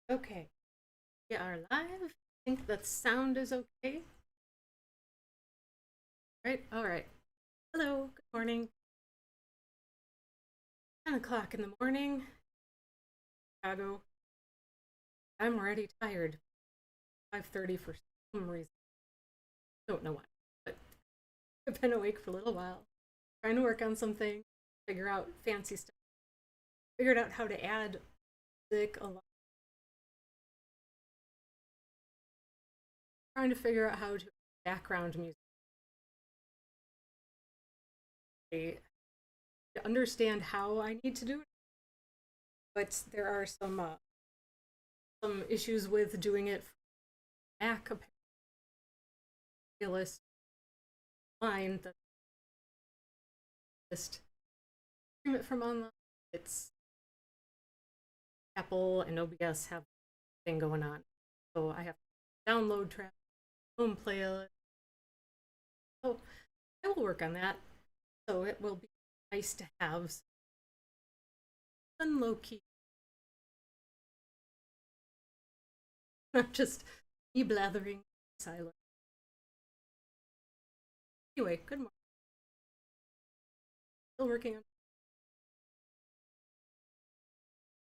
Okay, we are live. I think the sound is okay. Right? All right. Hello, good morning. 10 o'clock in the morning, Chicago. I'm already tired. 5:30 for some reason. Don't know why, but I've been awake for a little while, trying to work on something, figure out fancy stuff. Figured out how to add music a lot. Trying to figure out how to background music. To understand how I need to do it, but there are some issues with doing it from Mac list line that just stream it from online. It's Apple and OBS have a thing going on, so I have to download track, home playlist. So I will work on that. So it will be nice to have some low key, not just me blathering silent. Anyway, good morning. Still working on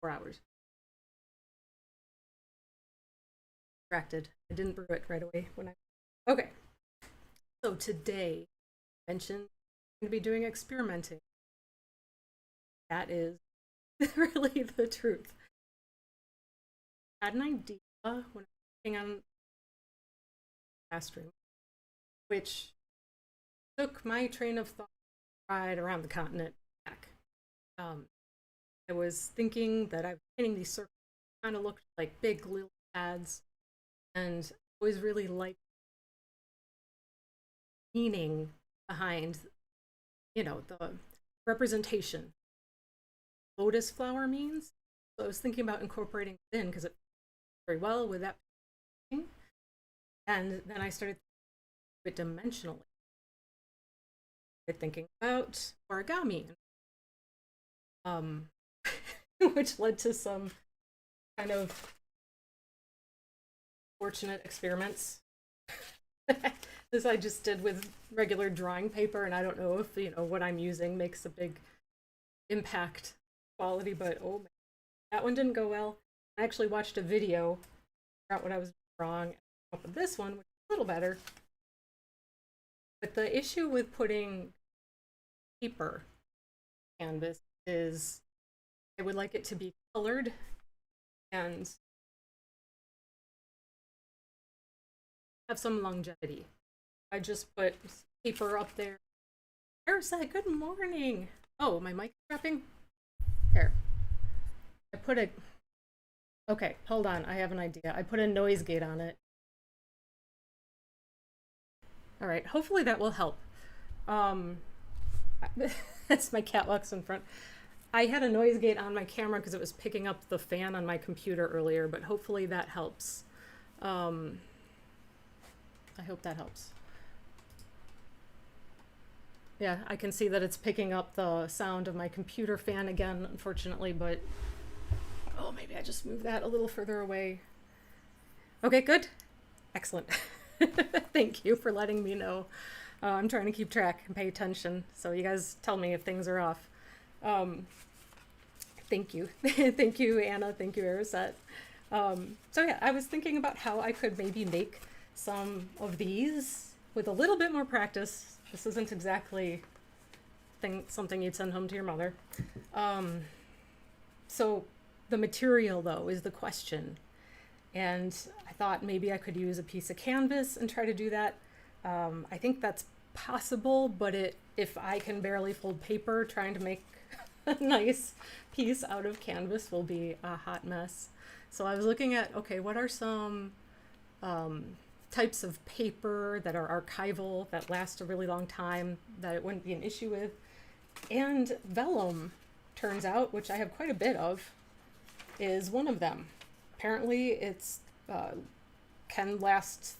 4 hours. Distracted. I didn't brew it right away when I. Okay. So today, I mentioned I'm going to be doing experimenting. That is really the truth. I had an idea when I was working on classroom, which took my train of thought right around the continent back. Um, I was thinking that I was painting these circles, kind of looked like big lily pads, and I always really liked meaning behind, the representation lotus flower means. So I was thinking about incorporating it in because it very well with that thing. And then I started it dimensionally. Thinking about origami, um, which led to some kind of fortunate experiments. This I just did with regular drawing paper, and I don't know if what I'm using makes a big impact quality, but oh man, that one didn't go well. I actually watched a video, figure out what I was wrong, up with this one, which is a little better. But the issue with putting paper canvas is I would like it to be colored and have some longevity. I just put paper up there. Parasite, good morning. Oh, my mic dropping? Here. I put a. Okay, hold on. I have an idea. I put a noise gate on it. All right, hopefully that will help. That's my cat walks in front. I had a noise gate on my camera because it was picking up the fan on my computer earlier, but hopefully that helps. I hope that helps. Yeah, I can see that it's picking up the sound of my computer fan again, unfortunately, but oh, maybe I just move that a little further away. Okay, good. Excellent. Thank you for letting me know. I'm trying to keep track and pay attention, so you guys tell me if things are off. Thank you. Thank you, Anna. Thank you, Ariset. So yeah, I was thinking about how I could maybe make some of these with a little bit more practice. This isn't exactly something you'd send home to your mother. So the material, though, is the question. And I thought maybe I could use a piece of canvas and try to do that. I think that's possible, but if I can barely fold paper, trying to make a nice piece out of canvas will be a hot mess. So I was looking at, okay, what are some types of paper that are archival, that last a really long time, that it wouldn't be an issue with? And vellum, turns out, which I have quite a bit of, is one of them. Apparently it's can last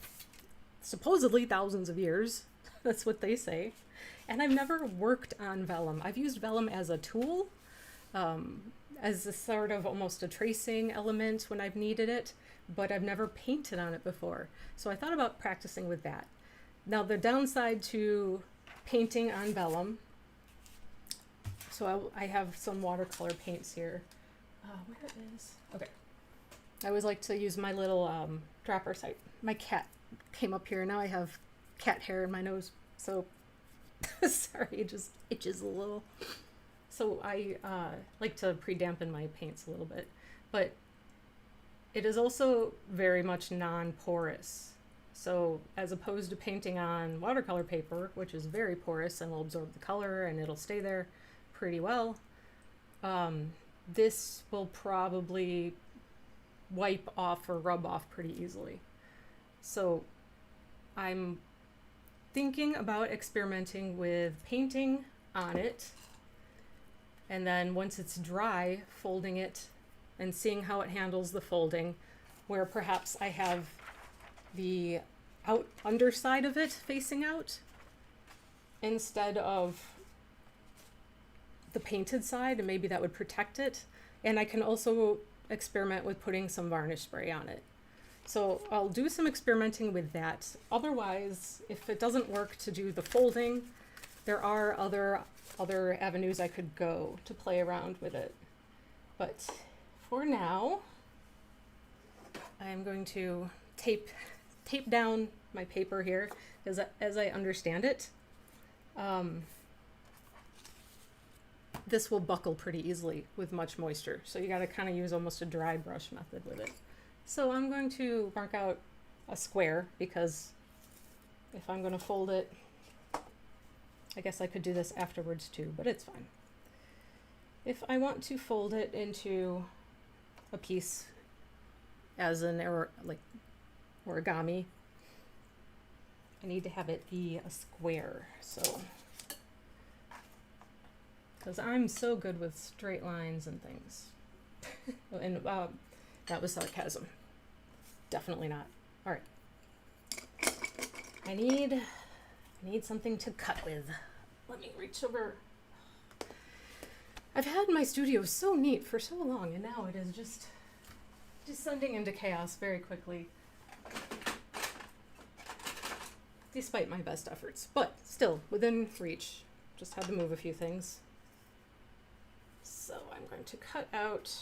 supposedly thousands of years. That's what they say. And I've never worked on vellum. I've used vellum as a tool, as a sort of almost a tracing element when I've needed it, but I've never painted on it before. So I thought about practicing with that. Now the downside to painting on vellum, so I have some watercolor paints here. Where is, okay. I always like to use my little dropper sight. My cat came up here, now I have cat hair in my nose, so sorry, it just itches a little. So I like to pre-dampen my paints a little bit, but it is also very much non-porous. So as opposed to painting on watercolor paper, which is very porous and will absorb the color and it'll stay there pretty well, this will probably wipe off or rub off pretty easily. So I'm thinking about experimenting with painting on it, and then once it's dry, folding it and seeing how it handles the folding, where perhaps I have the underside of it facing out instead of the painted side, and maybe that would protect it. And I can also experiment with putting some varnish spray on it. So I'll do some experimenting with that. Otherwise, if it doesn't work to do the folding, there are other avenues I could go to play around with it. But for now, I'm going to tape down my paper here as I understand it. This will buckle pretty easily with much moisture, so you got to kind of use almost a dry brush method with it. So I'm going to mark out a square, because if I'm going to fold it, I guess I could do this afterwards too, but it's fine. If I want to fold it into a piece as an origami, I need to have it be a square. So, because I'm so good with straight lines and things. And that was sarcasm. Definitely not. All right. I need something to cut with. Let me reach over. I've had my studio so neat for so long, and now it is just descending into chaos very quickly, despite my best efforts, but still within reach. Just had to move a few things. So I'm going to cut out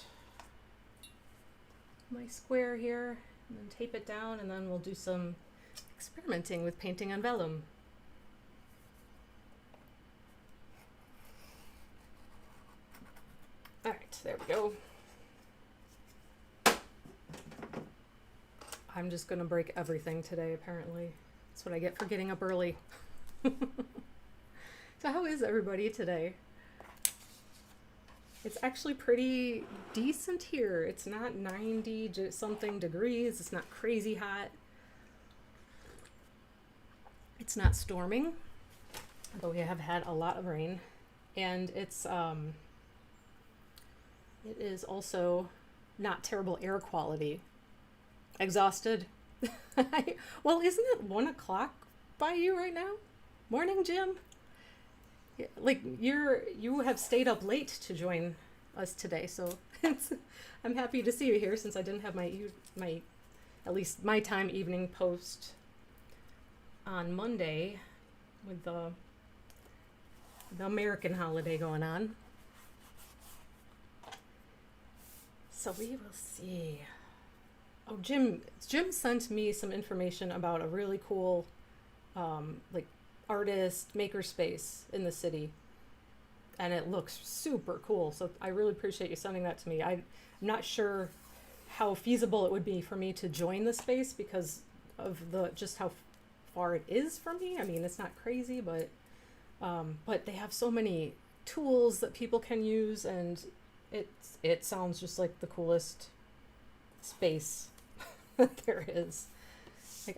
my square here and then tape it down, and then we'll do some experimenting with painting on vellum. All right, there we go. I'm just gonna break everything today, apparently. That's what I get for getting up early. So how is everybody today? It's actually pretty decent here. It's not 90 something degrees. It's not crazy hot. It's not storming, though we have had a lot of rain. And it is also not terrible air quality. Exhausted. Well, isn't it 1 o'clock by you right now? Morning, Jim? Like you have stayed up late to join us today, so I'm happy to see you here, since I didn't have my at least my time evening post on Monday with the American holiday going on. So we will see. Oh, Jim sent me some information about a really cool artist makerspace in the city, and it looks super cool. So I really appreciate you sending that to me. I'm not sure how feasible it would be for me to join the space because of just how far it is from me. I mean, it's not crazy, but they have so many tools that people can use, and it sounds just like the coolest space that there is. Like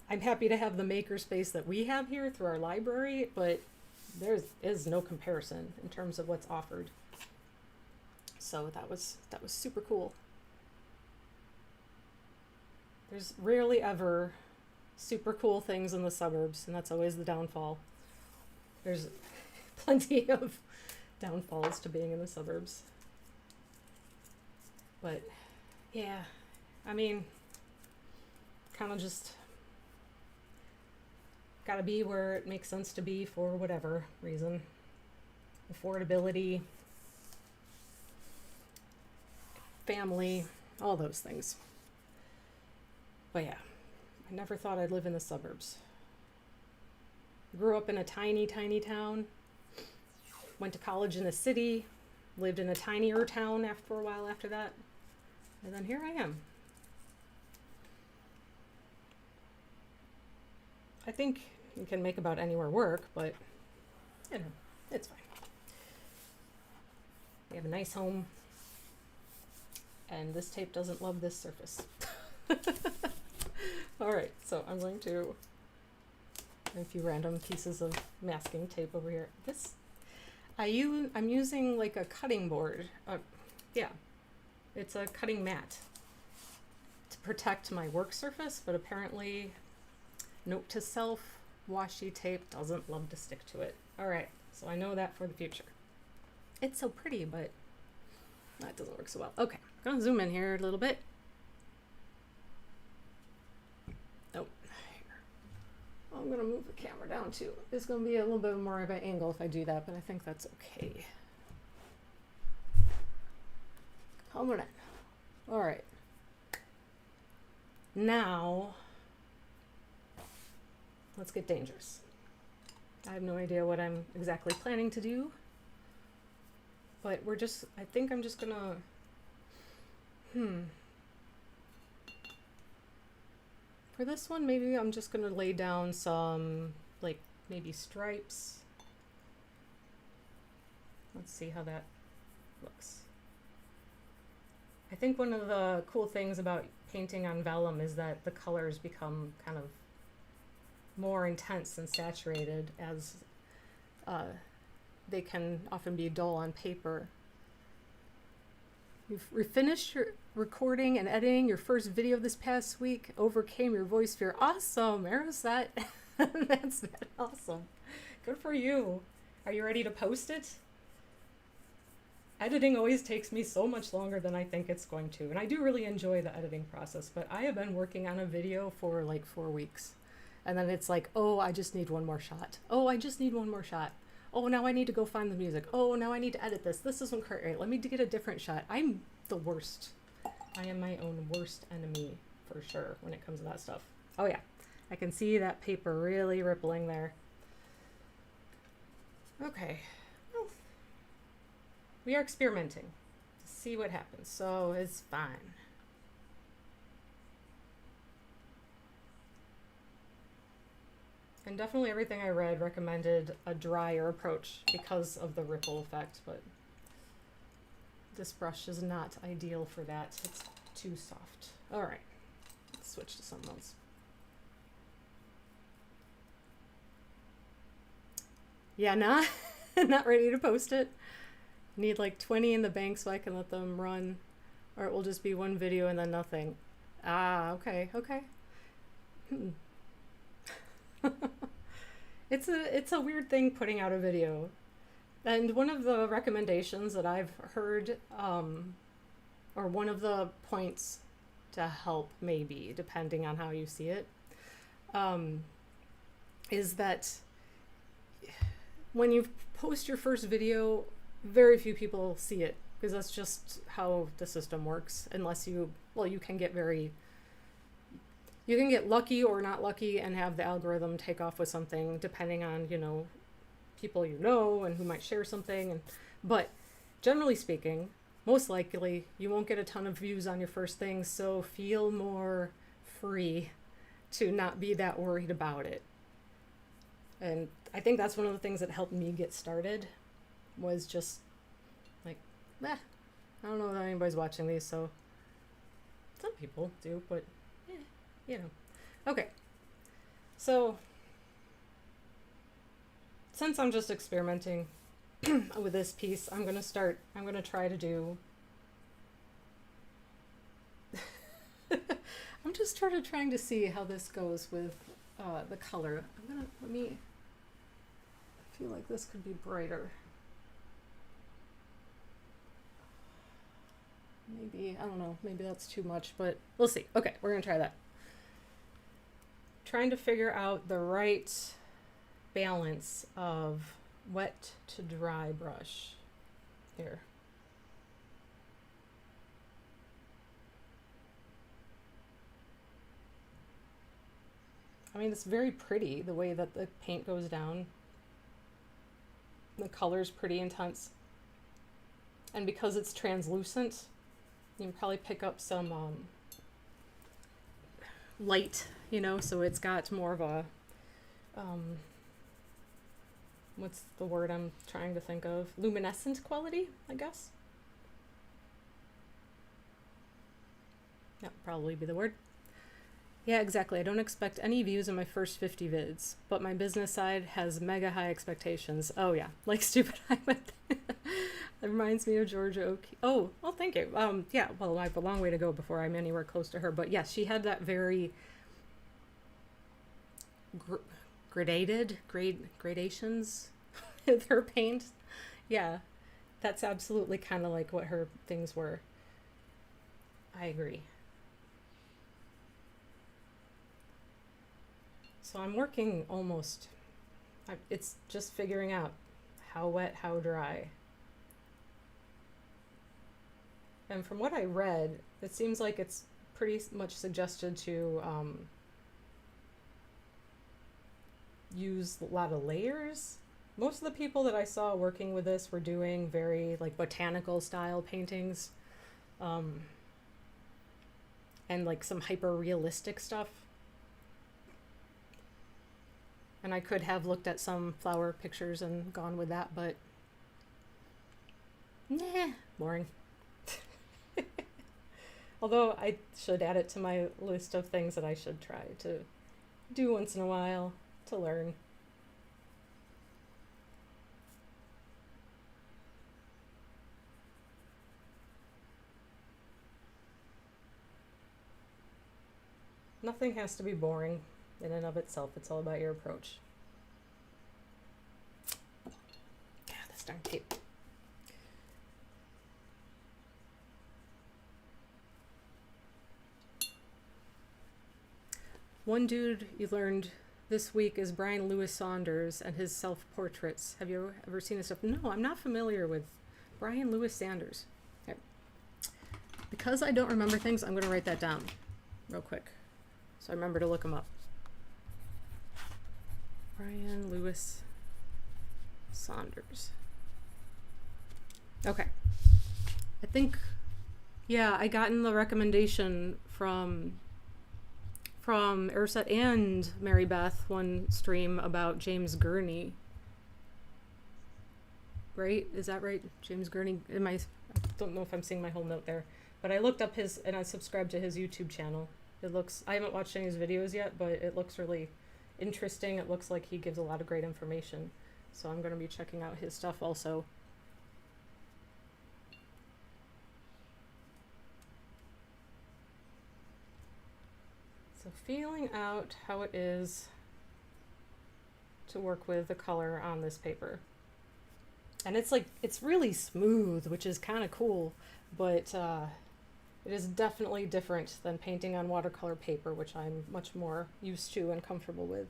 I'm happy to have the maker space that we have here through our library, but there is no comparison in terms of what's offered. So that was super cool. There's rarely ever super cool things in the suburbs, and that's always the downfall. There's plenty of downfalls to being in the suburbs. But yeah, I mean, kind of just gotta be where it makes sense to be for whatever reason. Affordability, family, all those things. But yeah, I never thought I'd live in the suburbs. Grew up in a tiny, tiny town. Went to college in a city. Lived in a tinier town for a while after that. And then here I am. I think you can make about anywhere work, but you know, it's fine. We have a nice home. And this tape doesn't love this surface. Alright, so I'm going to a few random pieces of masking tape over here. I'm using like a cutting board. Yeah, it's a cutting mat to protect my work surface, but apparently, note to self, washi tape doesn't love to stick to it. Alright, so I know that for the future. It's so pretty, but that doesn't work so well. Okay, I'm gonna zoom in here a little bit. Oh, here. I'm gonna move the camera down too. It's gonna be a little bit more of an angle if I do that, but I think that's okay. Coming in. All right. Now, let's get dangerous. I have no idea what I'm exactly planning to do, but I think I'm just gonna, for this one, maybe I'm just gonna lay down some, like, maybe stripes. Let's see how that looks. I think one of the cool things about painting on vellum is that the colors become kind of more intense and saturated, as they can often be dull on paper. You've finished your recording and editing your first video this past week, overcame your voice fear. Awesome, Aerosat. That's awesome. Good for you. Are you ready to post it? Editing always takes me so much longer than I think it's going to, and I do really enjoy the editing process, but I have been working on a video for like 4 weeks, and then it's like, oh, I just need one more shot. Oh, I just need one more shot. Oh, now I need to go find the music. Oh, now I need to edit this. This isn't quite right. Let me get a different shot. I'm the worst. I am my own worst enemy for sure when it comes to that stuff. Oh yeah, I can see that paper really rippling there. Okay. We are experimenting to see what happens, so it's fine. And definitely everything I read recommended a drier approach because of the ripple effect, but this brush is not ideal for that. It's too soft. All right, let's switch to something else. Yeah, not ready to post it. Need like 20 in the bank so I can let them run, or it will just be one video and then nothing. Ah, okay. It's a weird thing putting out a video. And one of the recommendations that I've heard, or one of the points to help maybe, depending on how you see it, is that when you post your first video, very few people see it, because that's just how the system works, unless you can get lucky or not lucky and have the algorithm take off with something, depending on, people and who might share something. But generally speaking, most likely you won't get a ton of views on your first thing, so feel more free to not be that worried about it. And I think that's one of the things that helped me get started, was just like, I don't know that anybody's watching these, so some people do, but Okay, so since I'm just experimenting with this piece, I'm gonna try to do I'm just trying to see how this goes with the color. I feel like this could be brighter. maybe, I don't know, maybe that's too much, but we'll see. Okay, we're gonna try that. Trying to figure out the right balance of wet to dry brush here. I mean, it's very pretty the way that the paint goes down. The color's pretty intense. And because it's translucent, you can probably pick up some light, you know, so it's got more of a, what's the word I'm trying to think of? Luminescent quality, I guess. That would probably be the word. Yeah, exactly. I don't expect any views in my first 50 vids, but my business side has mega high expectations. Oh yeah, like stupid. I went. That reminds me of Georgia O'Keeffe. Oh, well, thank you. Yeah, well, I have a long way to go before I'm anywhere close to her, but yes, she had that very gradations with her paint. Yeah, that's absolutely kind of like what her things were. I agree. So I'm working almost, it's just figuring out how wet, how dry. And from what I read, it seems like it's pretty much suggested to use a lot of layers. Most of the people that I saw working with this were doing very like botanical style paintings, and like some hyper realistic stuff. And I could have looked at some flower pictures and gone with that, but nah, boring. Although I should add it to my list of things that I should try to do once in a while to learn. Nothing has to be boring in and of itself. It's all about your approach. Yeah, this darn tape. One dude you learned this week is Brian Lewis Saunders and his self-portraits. Have you ever seen his stuff? No, I'm not familiar with Brian Lewis Sanders. Okay. Because I don't remember things, I'm going to write that down real quick so I remember to look him up. Brian Lewis Saunders. Okay. I think, yeah, I gotten the recommendation from Urset and Mary Beth one stream about James Gurney. Right? Is that right? James Gurney. I don't know if I'm seeing my whole note there, but I looked up his and I subscribed to his YouTube channel. I haven't watched any of his videos yet, but it looks really interesting. It looks like he gives a lot of great information. So I'm going to be checking out his stuff also. So feeling out how it is to work with the color on this paper. And it's like, it's really smooth, which is kind of cool, but it is definitely different than painting on watercolor paper, which I'm much more used to and comfortable with.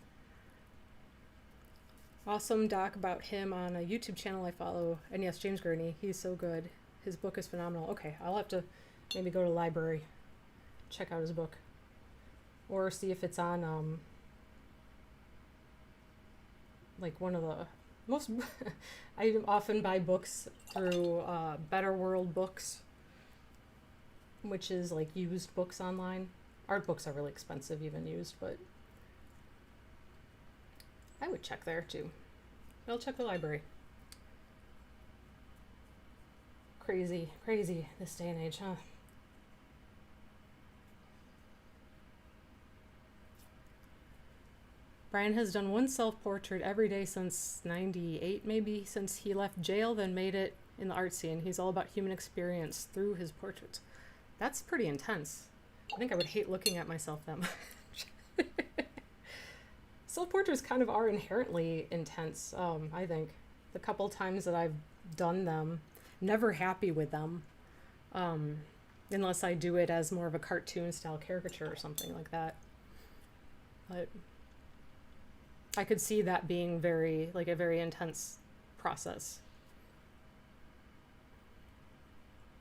Awesome doc about him on a YouTube channel I follow. And yes, James Gurney, he's so good. His book is phenomenal. Okay, I'll have to maybe go to the library, check out his book. Or see if it's on, like one of the most, I often buy books through Better World Books, which is like used books online. Art books are really expensive, even used, but I would check there too. I'll check the library. Crazy, crazy this day and age, huh? Brian has done one self-portrait every day since 98, maybe, since he left jail, then made it in the art scene. He's all about human experience through his portraits. That's pretty intense. I think I would hate looking at myself that much. Self-portraits kind of are inherently intense, I think. The couple times that I've done them, never happy with them. unless I do it as more of a cartoon style caricature or something like that. But I could see that being very, like a very intense process.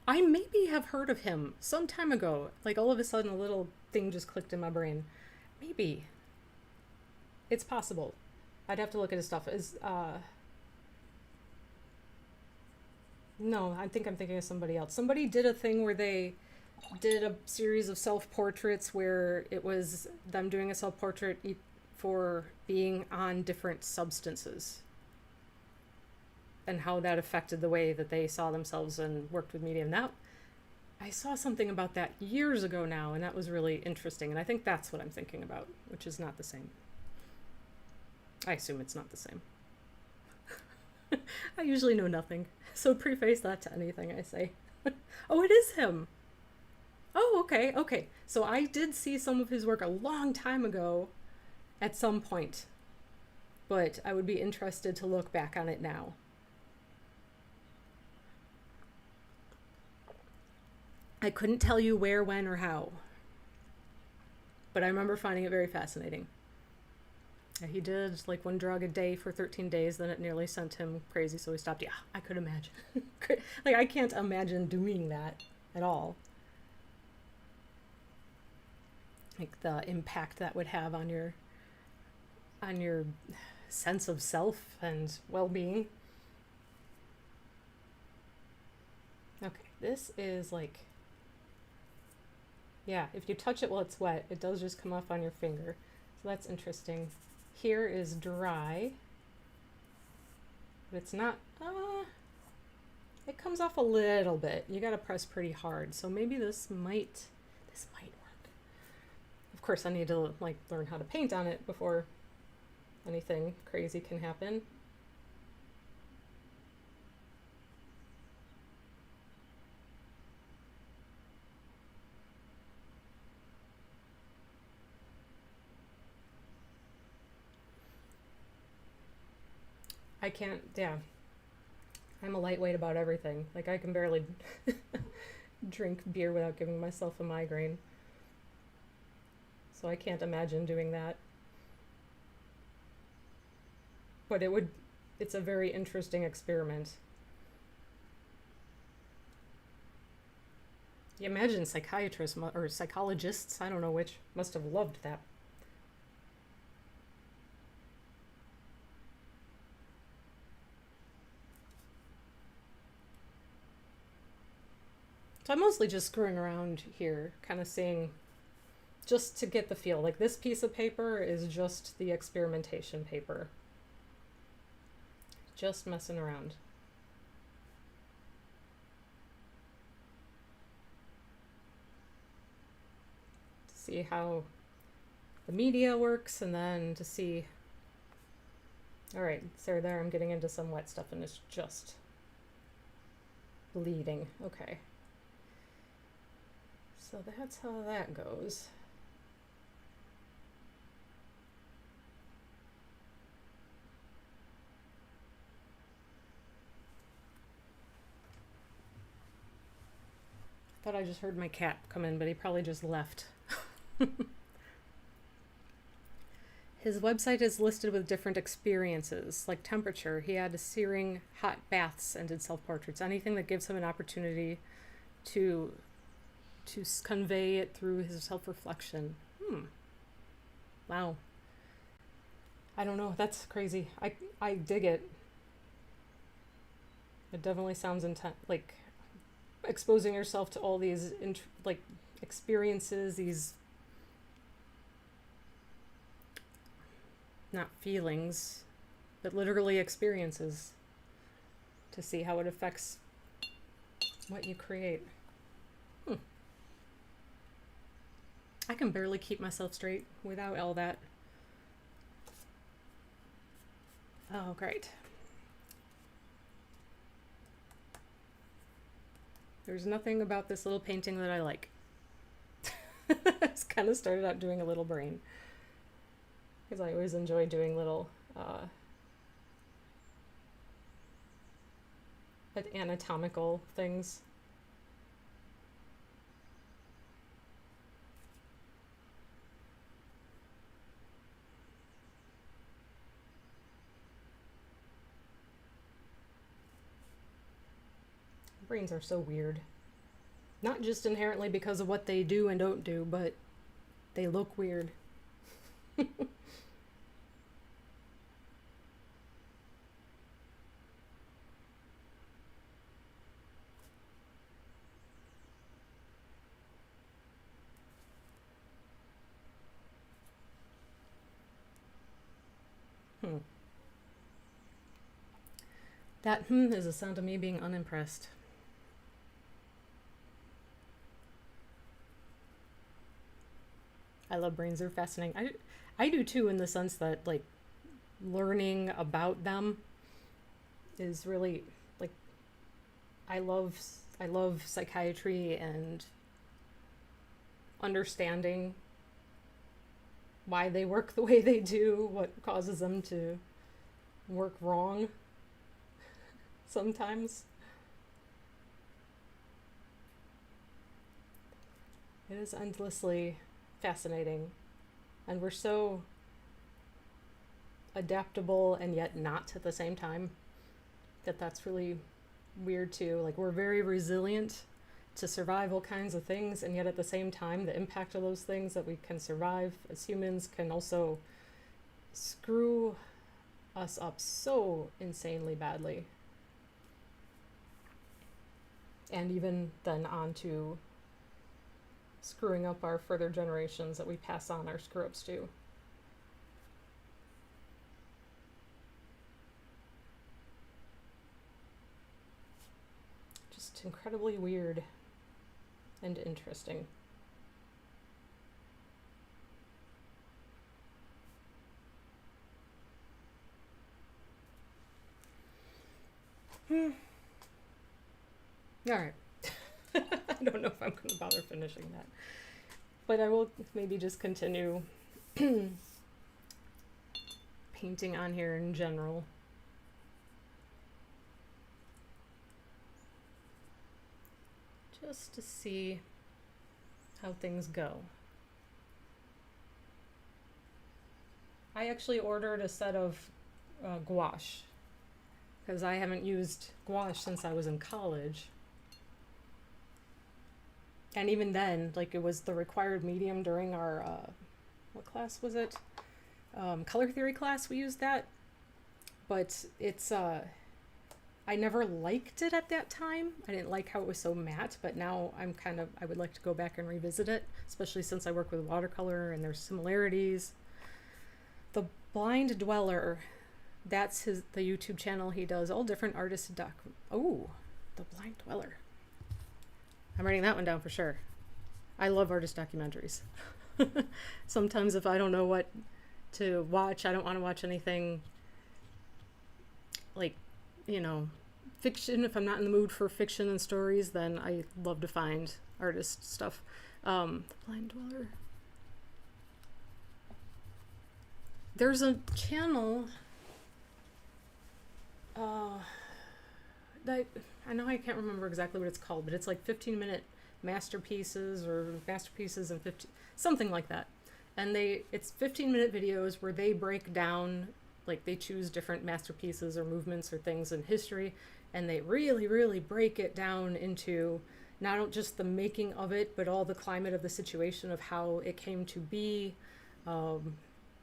I maybe have heard of him some time ago. Like all of a sudden a little thing just clicked in my brain. Maybe. It's possible. I'd have to look at his stuff. No, I think I'm thinking of somebody else. Somebody did a thing where they did a series of self-portraits where it was them doing a self-portrait for being on different substances and how that affected the way that they saw themselves and worked with media. And that, I saw something about that years ago now, and that was really interesting. And I think that's what I'm thinking about, which is not the same. I assume it's not the same. I usually know nothing, so preface that to anything I say. Oh, it is him. Oh, okay. So I did see some of his work a long time ago at some point, but I would be interested to look back on it now. I couldn't tell you where, when, or how, but I remember finding it very fascinating. He did like 1 drug a day for 13 days, then it nearly sent him crazy, so he stopped. Yeah, I could imagine. Like, I can't imagine doing that at all. Like, the impact that would have on your sense of self and well-being. Okay, this is like, yeah, if you touch it while it's wet, it does just come off on your finger. So that's interesting. Here is dry, but it's not, it comes off a little bit. You gotta press pretty hard. So maybe this might work. Of course, I need to like learn how to paint on it before anything crazy can happen. I can't, yeah. I'm a lightweight about everything. Like, I can barely drink beer without giving myself a migraine. So I can't imagine doing that. But it's a very interesting experiment. You imagine psychiatrists or psychologists, I don't know which, must have loved that. So I'm mostly just screwing around here, kind of seeing, just to get the feel. Like, this piece of paper is just the experimentation paper. Just messing around. To see how the media works, and then to see, all right, so there I'm getting into some wet stuff and it's just bleeding. Okay. So that's how that goes. I thought I just heard my cat come in, but he probably just left. His website is listed with different experiences, like temperature. He had searing hot baths and did self-portraits. Anything that gives him an opportunity to convey it through his self-reflection. Wow. I don't know. That's crazy. I dig it. It definitely sounds intense. Like, exposing yourself to all these like experiences, these not feelings, but literally experiences, to see how it affects what you create. I can barely keep myself straight without all that. Oh, great. There's nothing about this little painting that I like. I just kind of started out doing a little brain, because I always enjoy doing little anatomical things. brains are so weird. Not just inherently because of what they do and don't do, but they look weird. Hmm. That is a sound of me being unimpressed. I love brains, they're fascinating. I do too, in the sense that, like, learning about them is really, like, I love I love psychiatry and understanding why they work the way they do, what causes them to work wrong sometimes. It is endlessly fascinating. And we're so adaptable and yet not at the same time, that's really weird too. Like, we're very resilient to survive all kinds of things, and yet at the same time, the impact of those things that we can survive as humans can also screw us up so insanely badly. And even then on to screwing up our further generations that we pass on our screw ups to. Just incredibly weird and interesting. All right. I don't know if I'm going to bother finishing that. But I will maybe just continue painting on here in general. Just to see how things go. I actually ordered a set of gouache because I haven't used gouache since I was in college. And even then, like, it was the required medium during our, what class was it? Color theory class, we used that. But it's, I never liked it at that time. I didn't like how it was so matte, but now I would like to go back and revisit it, especially since I work with watercolor and there's similarities. The Blind Dweller, that's the YouTube channel. He does all different artists The Blind Dweller. I'm writing that one down for sure. I love artist documentaries. Sometimes if I don't know what to watch, I don't want to watch anything like, fiction. If I'm not in the mood for fiction and stories, then I love to find artist stuff. The Blind Dweller. There's a channel that I know I can't remember exactly what it's called, but it's like 15-minute masterpieces or masterpieces and 50, something like that. And it's 15-minute videos where they break down, like, they choose different masterpieces or movements or things in history, and they really, really break it down into not just the making of it, but all the climate of the situation of how it came to be, the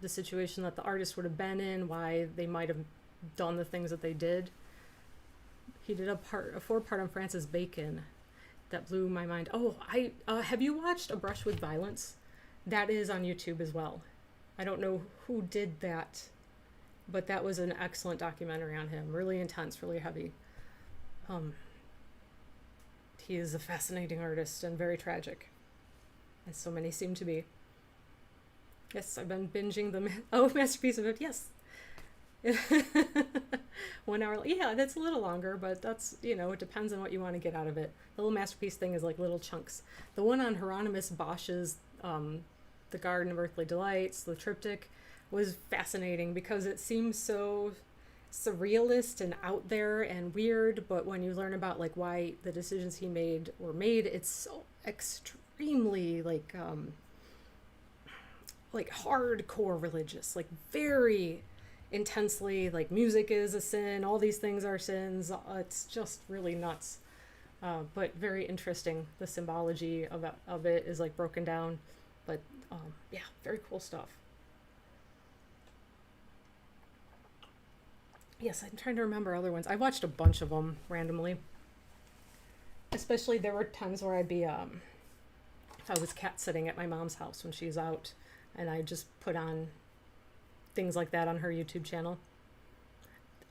situation that the artist would have been in, why they might have done the things that they did. He did a 4-part on Francis Bacon that blew my mind. Oh, have you watched A Brush with Violence? That is on YouTube as well. I don't know who did that, but that was an excellent documentary on him. Really intense, really heavy. He is a fascinating artist and very tragic, as so many seem to be. Yes, I've been binging the masterpiece of it. Yes. 1 hour. Yeah, that's a little longer, but that's, it depends on what you want to get out of it. The little masterpiece thing is like little chunks. The one on Hieronymus Bosch's The Garden of Earthly Delights, the triptych, was fascinating because it seems so surrealist and out there and weird, but when you learn about, like, why the decisions he made were made, it's so extremely like hardcore religious, like very intensely, like music is a sin, all these things are sins. It's just really nuts. But very interesting. The symbology of it is like broken down, but yeah, very cool stuff. Yes, I'm trying to remember other ones. I watched a bunch of them randomly. Especially there were times where I'd be if I was cat sitting at my mom's house when she's out, and I just put on things like that on her YouTube channel.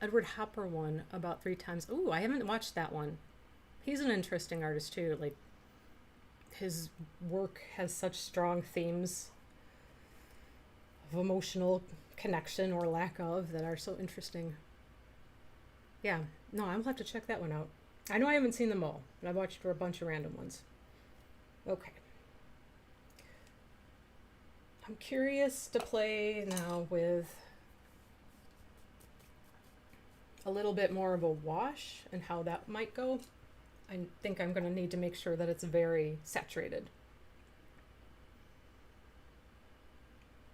Edward Hopper one about 3 times. Ooh, I haven't watched that one. He's an interesting artist too. Like his work has such strong themes of emotional connection or lack of that are so interesting. Yeah, no, I'll have to check that one out. I know I haven't seen them all, but I've watched for a bunch of random ones. Okay. I'm curious to play now with a little bit more of a wash and how that might go. I think I'm going to need to make sure that it's very saturated.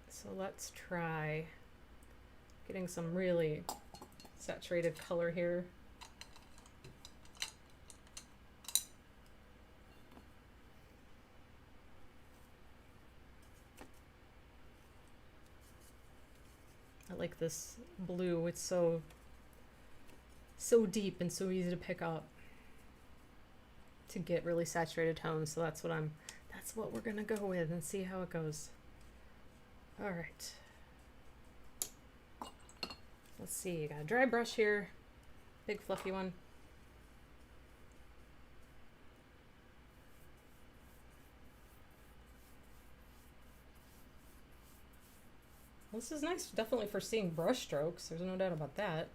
So let's try getting some really saturated color here. I like this blue. It's so deep and so easy to pick up to get really saturated tones. So that's what we're gonna go with and see how it goes. All right. Let's see, you got a dry brush here, big fluffy one. This is nice, definitely for seeing brush strokes. There's no doubt about that.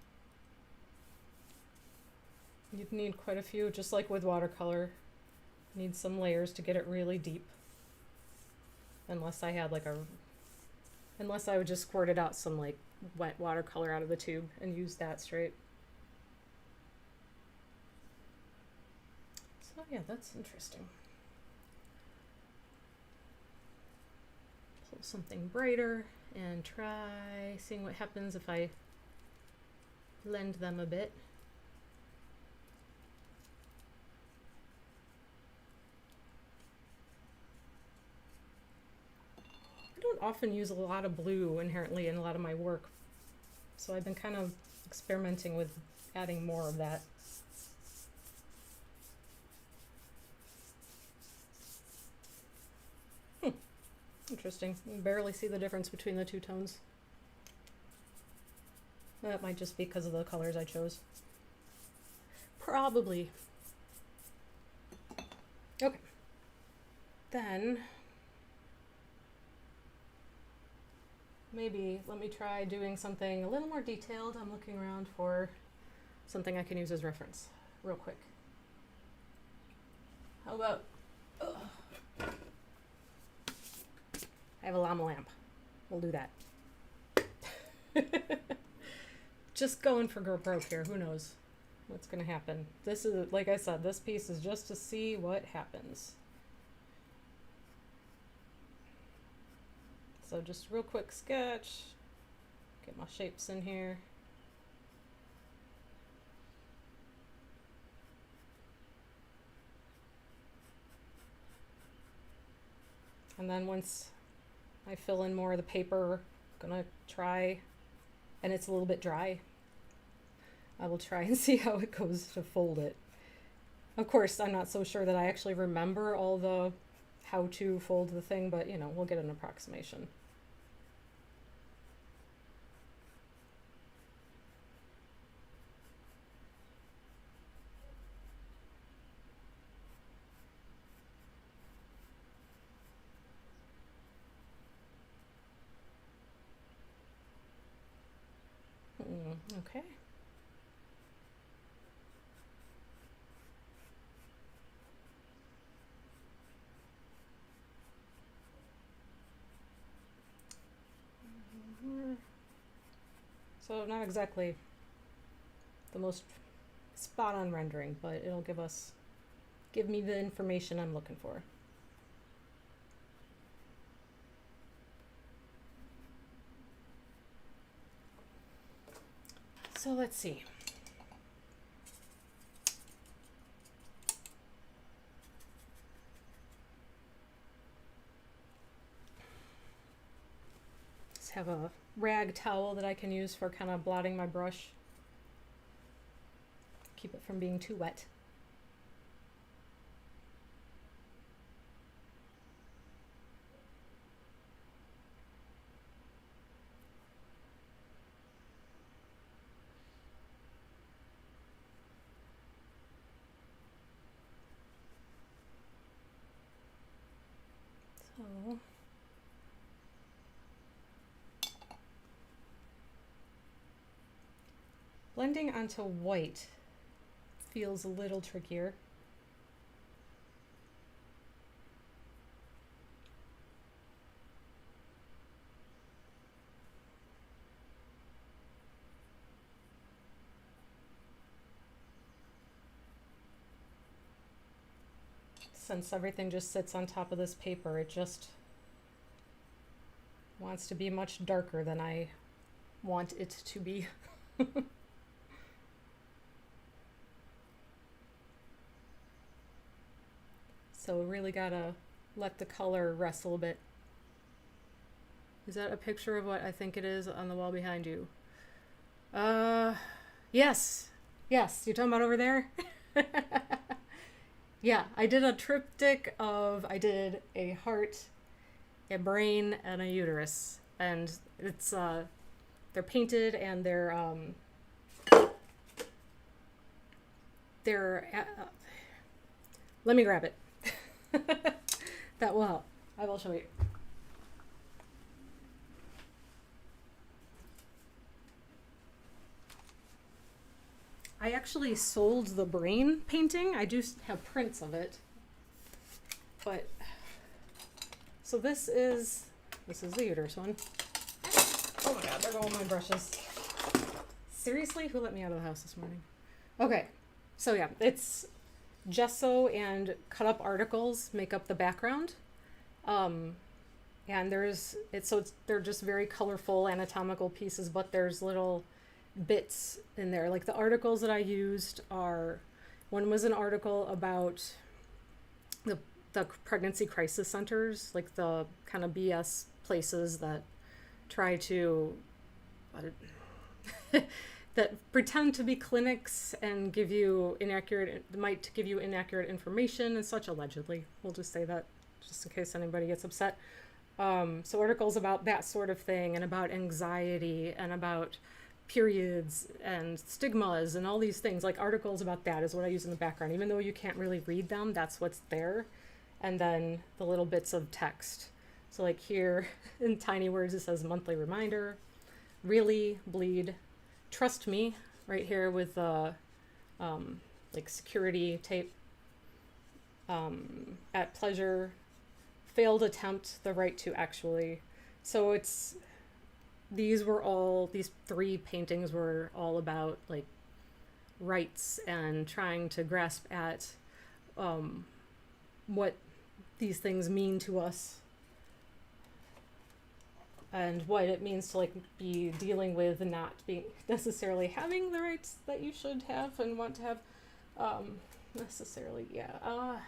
You'd need quite a few, just like with watercolor. Need some layers to get it really deep. Unless I would just squirt it out some like wet watercolor out of the tube and use that straight. So yeah, that's interesting. Pull something brighter and try seeing what happens if I blend them a bit. I don't often use a lot of blue inherently in a lot of my work, so I've been kind of experimenting with adding more of that. Interesting. You can barely see the difference between the two tones. That might just be because of the colors I chose. Probably. Okay. Then maybe let me try doing something a little more detailed. I'm looking around for something I can use as reference real quick. How about I have a llama lamp. We'll do that. Just going for broke here. Who knows what's going to happen? This is, like I said, this piece is just to see what happens. So just real quick sketch. Get my shapes in here. And then once I fill in more of the paper, I'm gonna try, and it's a little bit dry, I will try and see how it goes to fold it. Of course, I'm not so sure that I actually remember all the how to fold the thing, but you know, we'll get an approximation. Okay. So not exactly the most spot on rendering, but it'll give me the information I'm looking for. So let's see. just have a rag towel that I can use for kind of blotting my brush. Keep it from being too wet. So blending onto white feels a little trickier. Since everything just sits on top of this paper, it just wants to be much darker than I want it to be. So we really gotta let the color rest a little bit. Is that a picture of what I think it is on the wall behind you? Yes. Yes, you're talking about over there? Yeah, I did a triptych of, I did a heart, a brain, and a uterus. And it's, they're painted and let me grab it. That will help. I will show you. I actually sold the brain painting. I do have prints of it. But, so this is the uterus one. Oh my god, there go all my brushes. Seriously? Who let me out of the house this morning? Okay, so yeah, it's gesso and cut up articles make up the background. And they're just very colorful anatomical pieces, but there's little bits in there. Like the articles that I used one was an article about the pregnancy crisis centers, like the kind of BS places that try to that pretend to be clinics and might give you inaccurate information and such, allegedly. We'll just say that just in case anybody gets upset. So articles about that sort of thing, and about anxiety, and about periods and stigmas and all these things. Like articles about that is what I use in the background, even though you can't really read them. That's what's there. And then the little bits of text. So like here in tiny words it says monthly reminder, really, bleed, trust me, right here with like security tape, at pleasure, failed attempt, the right to actually. So these three paintings were all about like rights and trying to grasp at what these things mean to us and what it means to like be dealing with and not being necessarily having the rights that you should have and want to have necessarily. Yeah. I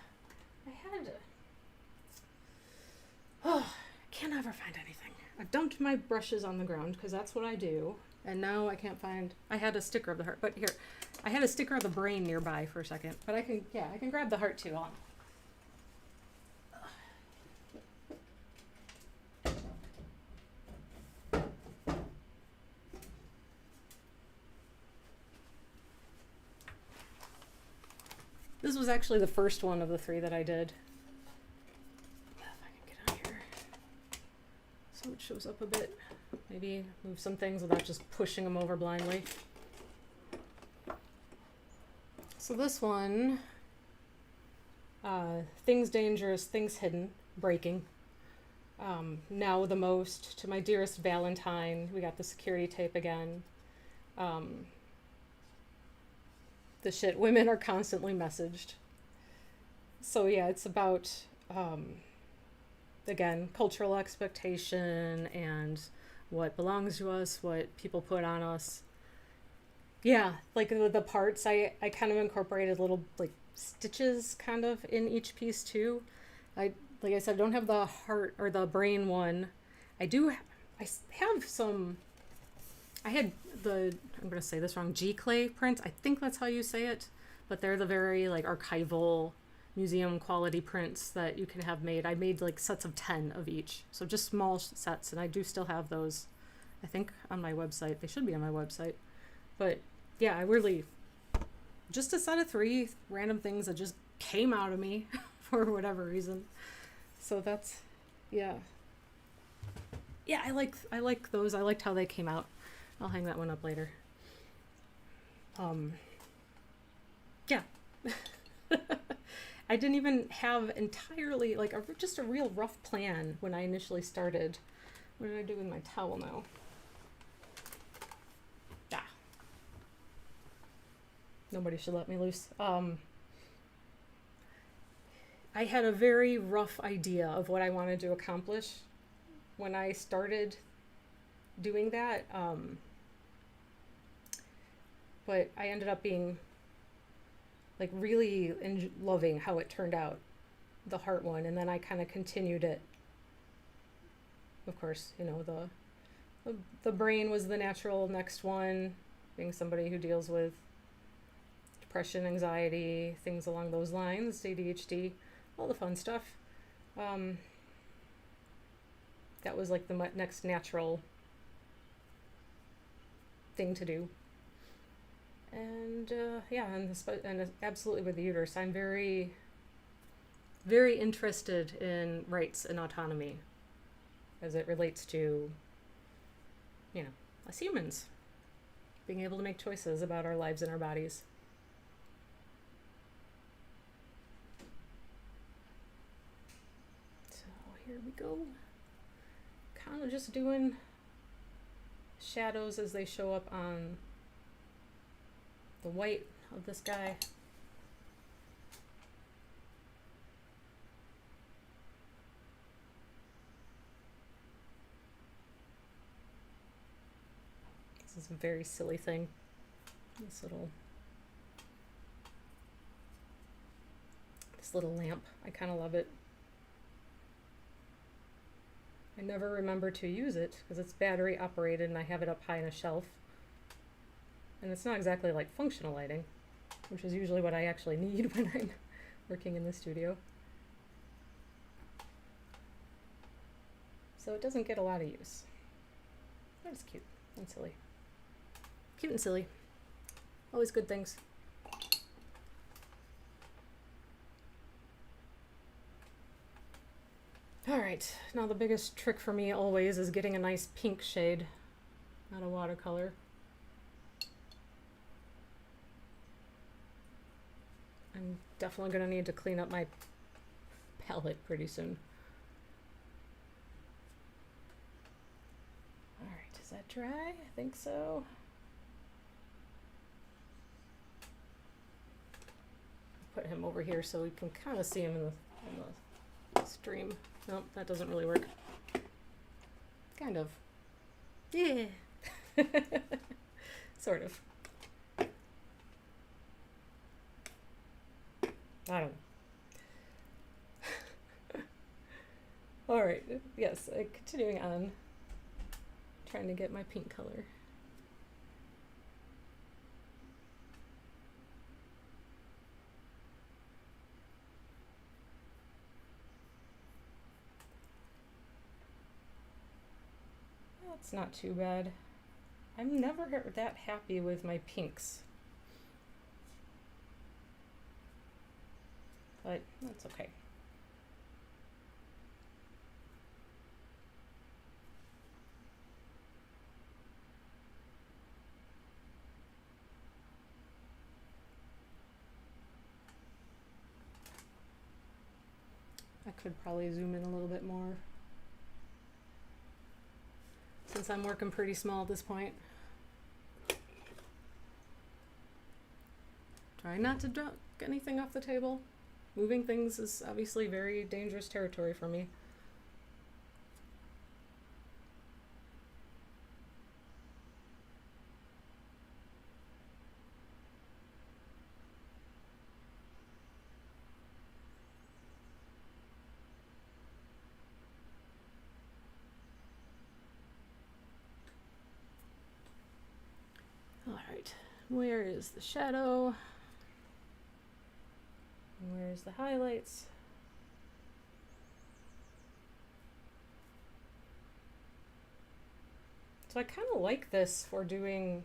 can't ever find anything. I dumped my brushes on the ground because that's what I do, and now I can't find. I had a sticker of the heart, but here I had a sticker of the brain nearby for a second, but I can grab the heart too. This was actually the first one of the three that I did. If I can get out here so it shows up a bit. Maybe move some things without just pushing them over blindly. So this one, things dangerous, things hidden, breaking. Now the most, to my dearest Valentine. We got the security tape again. The shit women are constantly messaged. So yeah, it's about again, cultural expectation and what belongs to us, what people put on us. Yeah, like the parts, I kind of incorporated little like stitches kind of in each piece too. Like I said, I don't have the heart or the brain one. I do have some, I had I'm going to say this wrong, G clay prints. I think that's how you say it, but they're the very like archival museum quality prints that you can have made. I made like sets of 10 of each. So just small sets, and I do still have those, I think, on my website. They should be on my website. But yeah, I really, just a set of 3 random things that just came out of me for whatever reason. So that's, yeah. Yeah, I like those. I liked how they came out. I'll hang that one up later. Yeah. I didn't even have entirely, like, just a real rough plan when I initially started. What did I do with my towel now? Ah. Nobody should let me loose. I had a very rough idea of what I wanted to accomplish when I started doing that. But I ended up being like really loving how it turned out, the heart one, and then I kind of continued it. Of course, you know, the brain was the natural next one, being somebody who deals with depression, anxiety, things along those lines, ADHD, all the fun stuff. That was like the next natural thing to do. And yeah, and absolutely with the uterus, I'm very, very interested in rights and autonomy as it relates to, you know, us humans being able to make choices about our lives and our bodies. So here we go. Kind of just doing shadows as they show up on the white of this guy. This is a very silly thing. This little lamp. I kind of love it. I never remember to use it because it's battery operated and I have it up high on a shelf. And it's not exactly like functional lighting, which is usually what I actually need when I'm working in the studio. So it doesn't get a lot of use. But it's cute and silly. Cute and silly. Always good things. Alright, now the biggest trick for me always is getting a nice pink shade, not a watercolor. I'm definitely going to need to clean up my palette pretty soon. Alright, is that dry? I think so. Put him over here so we can kind of see him in the stream. Nope, that doesn't really work. Kind of. Yeah. Sort of. I don't know. Alright, yes, continuing on. Trying to get my pink color. That's not too bad. I'm never that happy with my pinks. But that's okay. I could probably zoom in a little bit more, since I'm working pretty small at this point. Try not to drop anything off the table. Moving things is obviously very dangerous territory for me. Where is the shadow? Where's the highlights? So I kind of like this for doing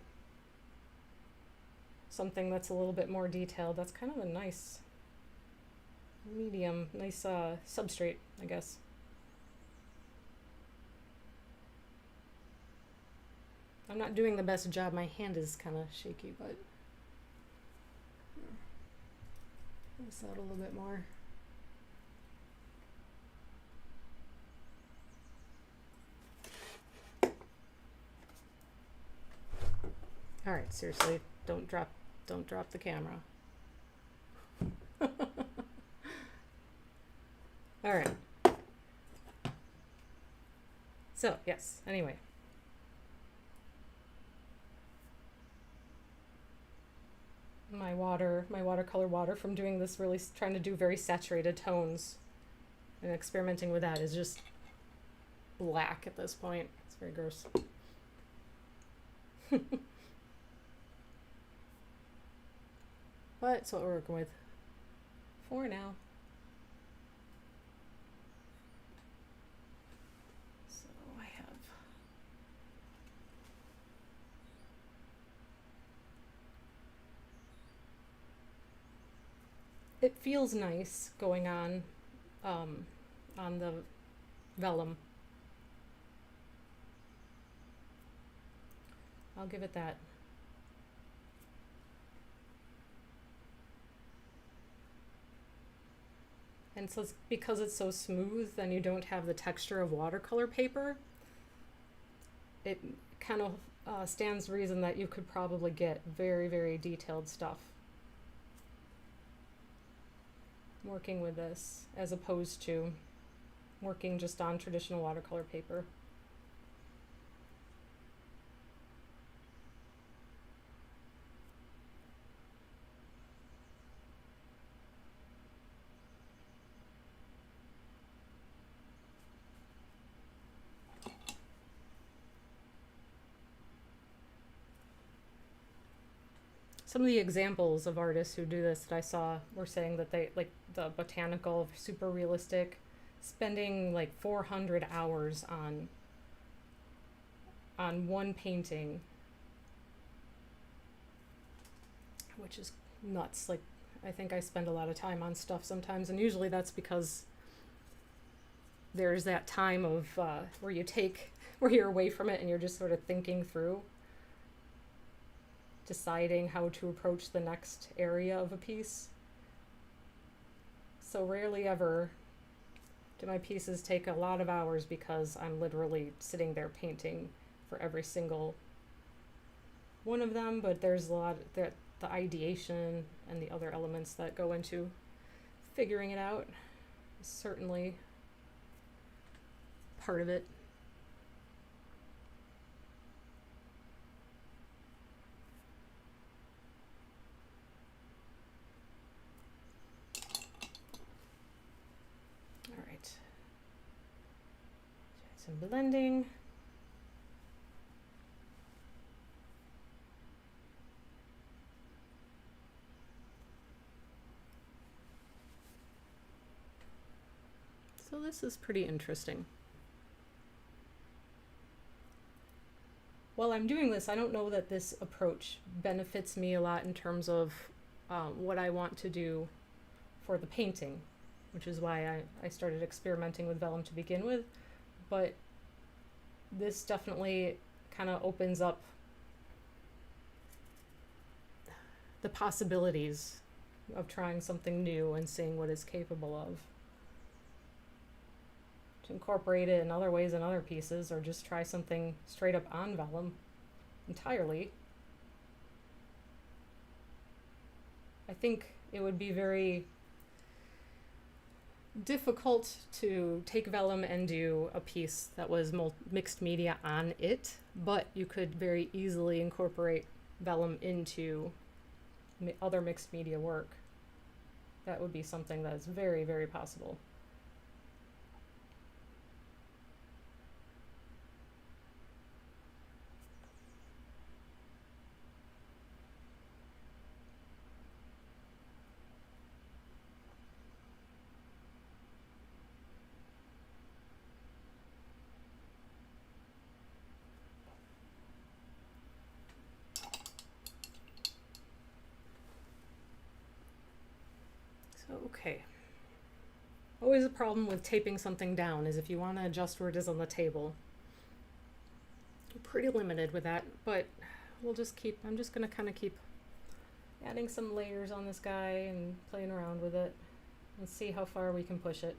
something that's a little bit more detailed. That's kind of a nice medium, nice substrate, I guess. I'm not doing the best job. My hand is kind of shaky, but this out a little bit more. All right, seriously, don't drop the camera. All right. So, yes, anyway. My watercolor water from doing this, really trying to do very saturated tones and experimenting with that, is just black at this point. It's very gross. But it's what we're working with for now. So I have it feels nice going on the vellum. I'll give it that. And so because it's so smooth and you don't have the texture of watercolor paper, it kind of stands to reason that you could probably get very, very detailed stuff working with this, as opposed to working just on traditional watercolor paper. Some of the examples of artists who do this that I saw were saying that they, like the botanical, super realistic, spending like 400 hours on one painting, which is nuts. Like, I think I spend a lot of time on stuff sometimes, and usually that's because there's that time of where you're away from it and you're just sort of thinking through, deciding how to approach the next area of a piece. So rarely ever do my pieces take a lot of hours because I'm literally sitting there painting for every single one of them, but there's a lot that the ideation and the other elements that go into figuring it out is certainly part of it. Some blending. So this is pretty interesting. While I'm doing this, I don't know that this approach benefits me a lot in terms of what I want to do for the painting, which is why I started experimenting with vellum to begin with. But this definitely kind of opens up the possibilities of trying something new and seeing what it's capable of. To incorporate it in other ways in other pieces, or just try something straight up on vellum entirely. I think it would be very difficult to take vellum and do a piece that was mixed media on it, but you could very easily incorporate vellum into other mixed media work. That would be something that is very, very possible. Okay. Always a problem with taping something down is if you want to adjust where it is on the table. You're pretty limited with that, but we'll just keep, I'm just going to kind of keep adding some layers on this guy and playing around with it and see how far we can push it.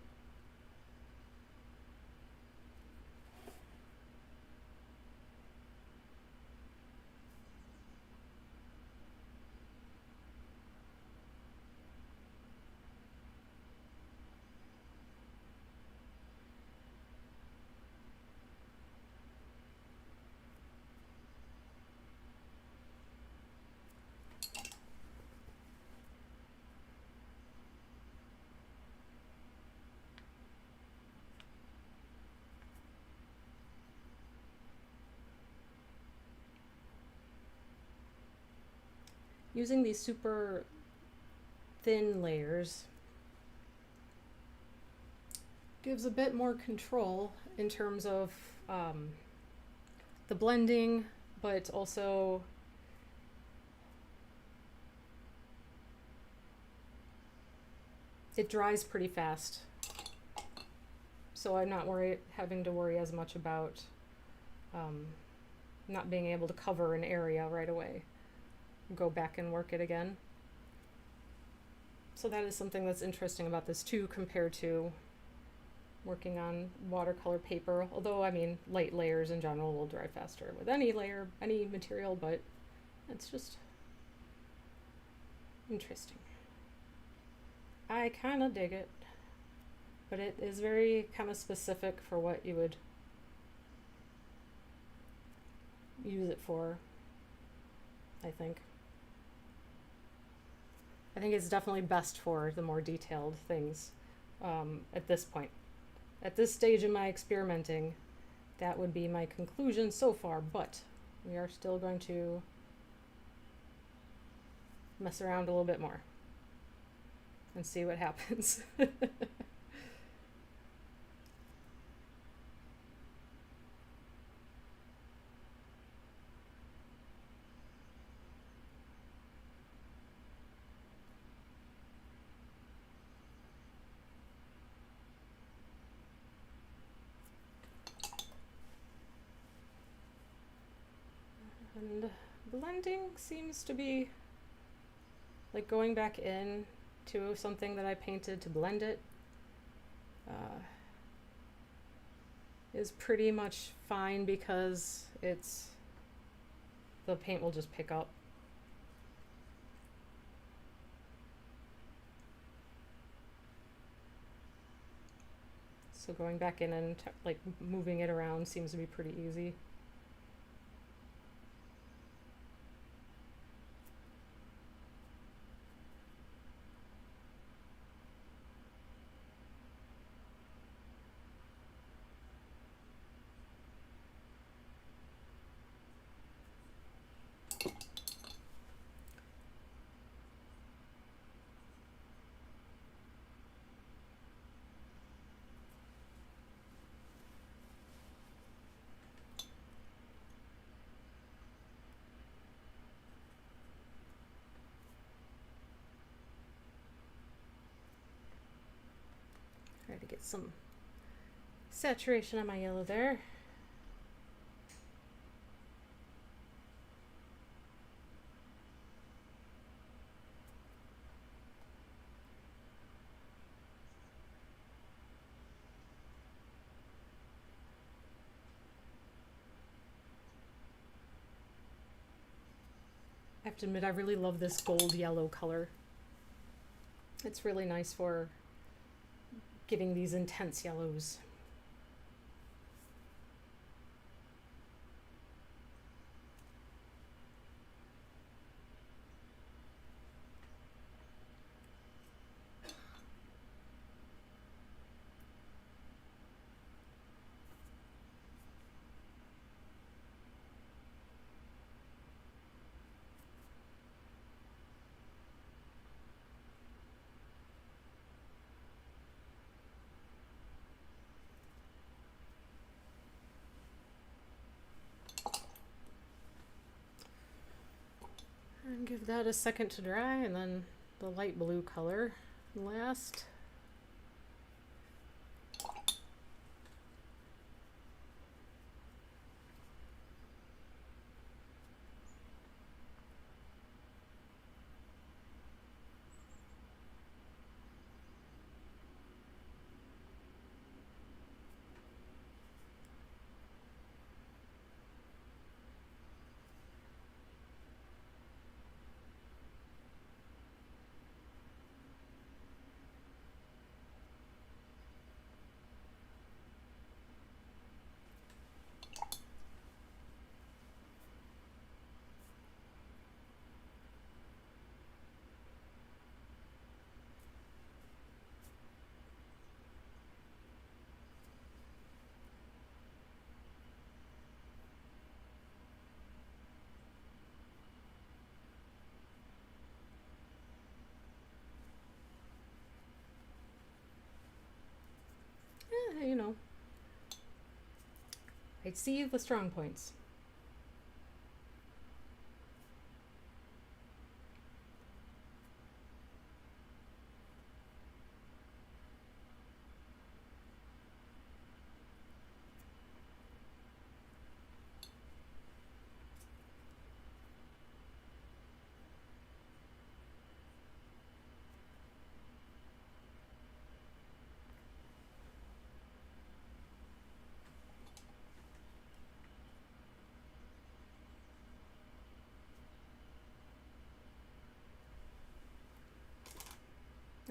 Using these super thin layers gives a bit more control in terms of the blending, but also it dries pretty fast. So I'm not having to worry as much about not being able to cover an area right away. Go back and work it again. So that is something that's interesting about this too, compared to working on watercolor paper. Although, I mean, light layers in general will dry faster with any layer, any material, but it's just interesting. I kind of dig it, but it is very kind of specific for what you would use it for, I think. I think it's definitely best for the more detailed things at this point. At this stage in my experimenting, that would be my conclusion so far, but we are still going to mess around a little bit more and see what happens. And blending seems to be like going back in to something that I painted to blend it is pretty much fine because the paint will just pick up. So going back in and like moving it around seems to be pretty easy. Try to get some saturation on my yellow there. I have to admit, I really love this gold yellow color. It's really nice for giving these intense yellows. And give that a second to dry, and then the light blue color Last. You know, I see the strong points.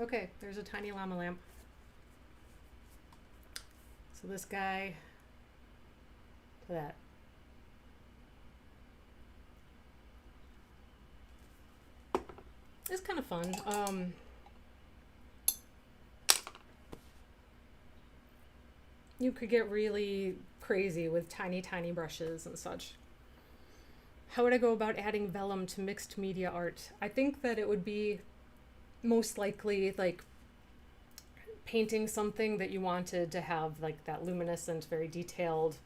Okay, there's a tiny llama lamp. So this guy to that. It's kind of fun. You could get really crazy with tiny, tiny brushes and such. How would I go about adding vellum to mixed media art? I think that it would be most likely like painting something that you wanted to have like that luminescent, very detailed,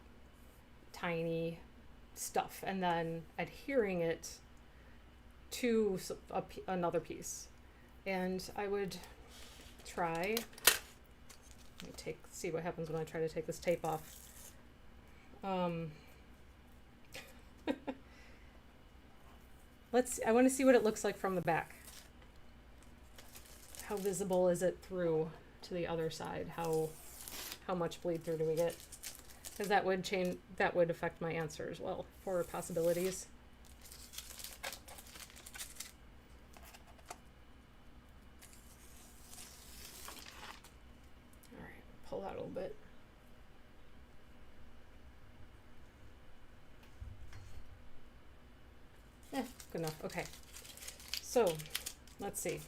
tiny stuff, and then adhering it to another piece. And I would try, let me see what happens when I try to take this tape off. I want to see what it looks like from the back. How visible is it through to the other side? How much bleed through do we get? Because that would affect my answer as well for possibilities. All right, pull that a little bit. Good enough. Okay. So, let's see.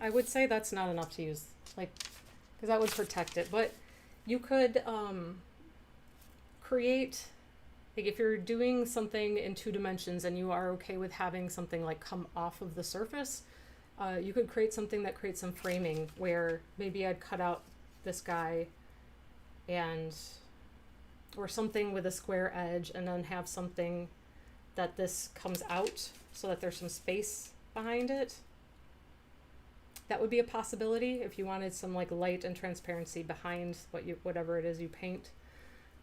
I would say that's not enough to use, like, because that would protect it. But you could create, like, if you're doing something in 2 dimensions and you are okay with having something like come off of the surface, you could create something that creates some framing where maybe I'd cut out this guy or something with a square edge, and then have something that this comes out so that there's some space behind it. That would be a possibility if you wanted some like light and transparency behind whatever it is you paint.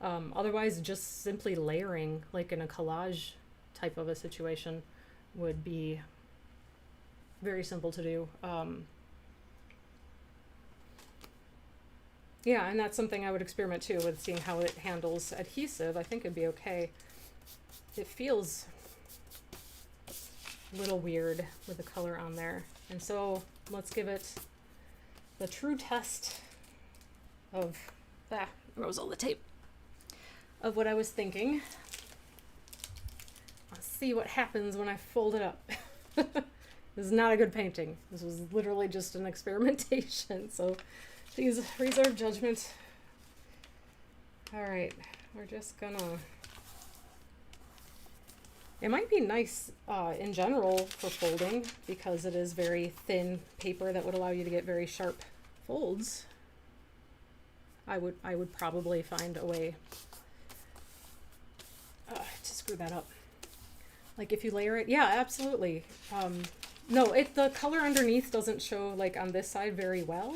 Otherwise, just simply layering, like in a collage type of a situation, would be very simple to do. Yeah, and that's something I would experiment too with, seeing how it handles adhesive. I think it'd be okay. It feels a little weird with the color on there. And so let's give it the true test of, rose all the tape, of what I was thinking. Let's see what happens when I fold it up. This is not a good painting. This was literally just an experimentation. So please reserve judgment. All right, we're just gonna, it might be nice in general for folding because it is very thin paper that would allow you to get very sharp folds. I would probably find a way to screw that up. Like if you layer it, yeah, absolutely. No, the color underneath doesn't show like on this side very well.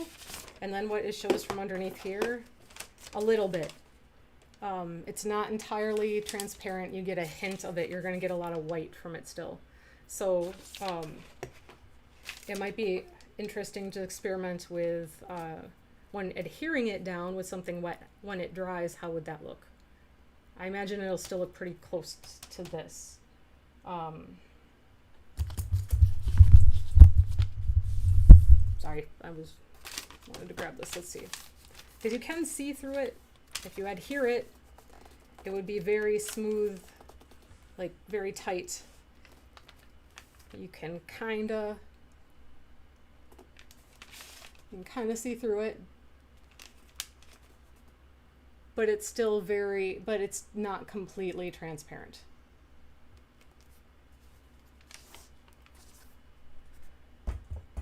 And then what it shows from underneath here, a little bit. It's not entirely transparent. You get a hint of it. You're going to get a lot of white from it still. So it might be interesting to experiment with when adhering it down with something wet. When it dries, how would that look? I imagine it'll still look pretty close to this. Sorry, I wanted to grab this. Let's see. Because you can see through it. If you adhere it, it would be very smooth, like very tight. You can kind of see through it, but it's still but it's not completely transparent.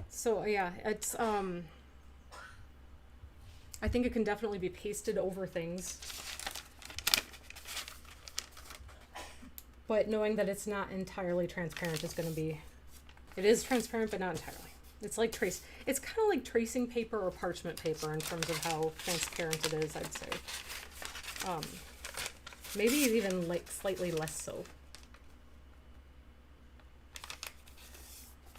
So yeah, it's I think it can definitely be pasted over things, but knowing that it's not entirely transparent is going to be, it is transparent but not entirely. It's like it's kind of like tracing paper or parchment paper in terms of how transparent it is, I'd say. Maybe even like slightly less so.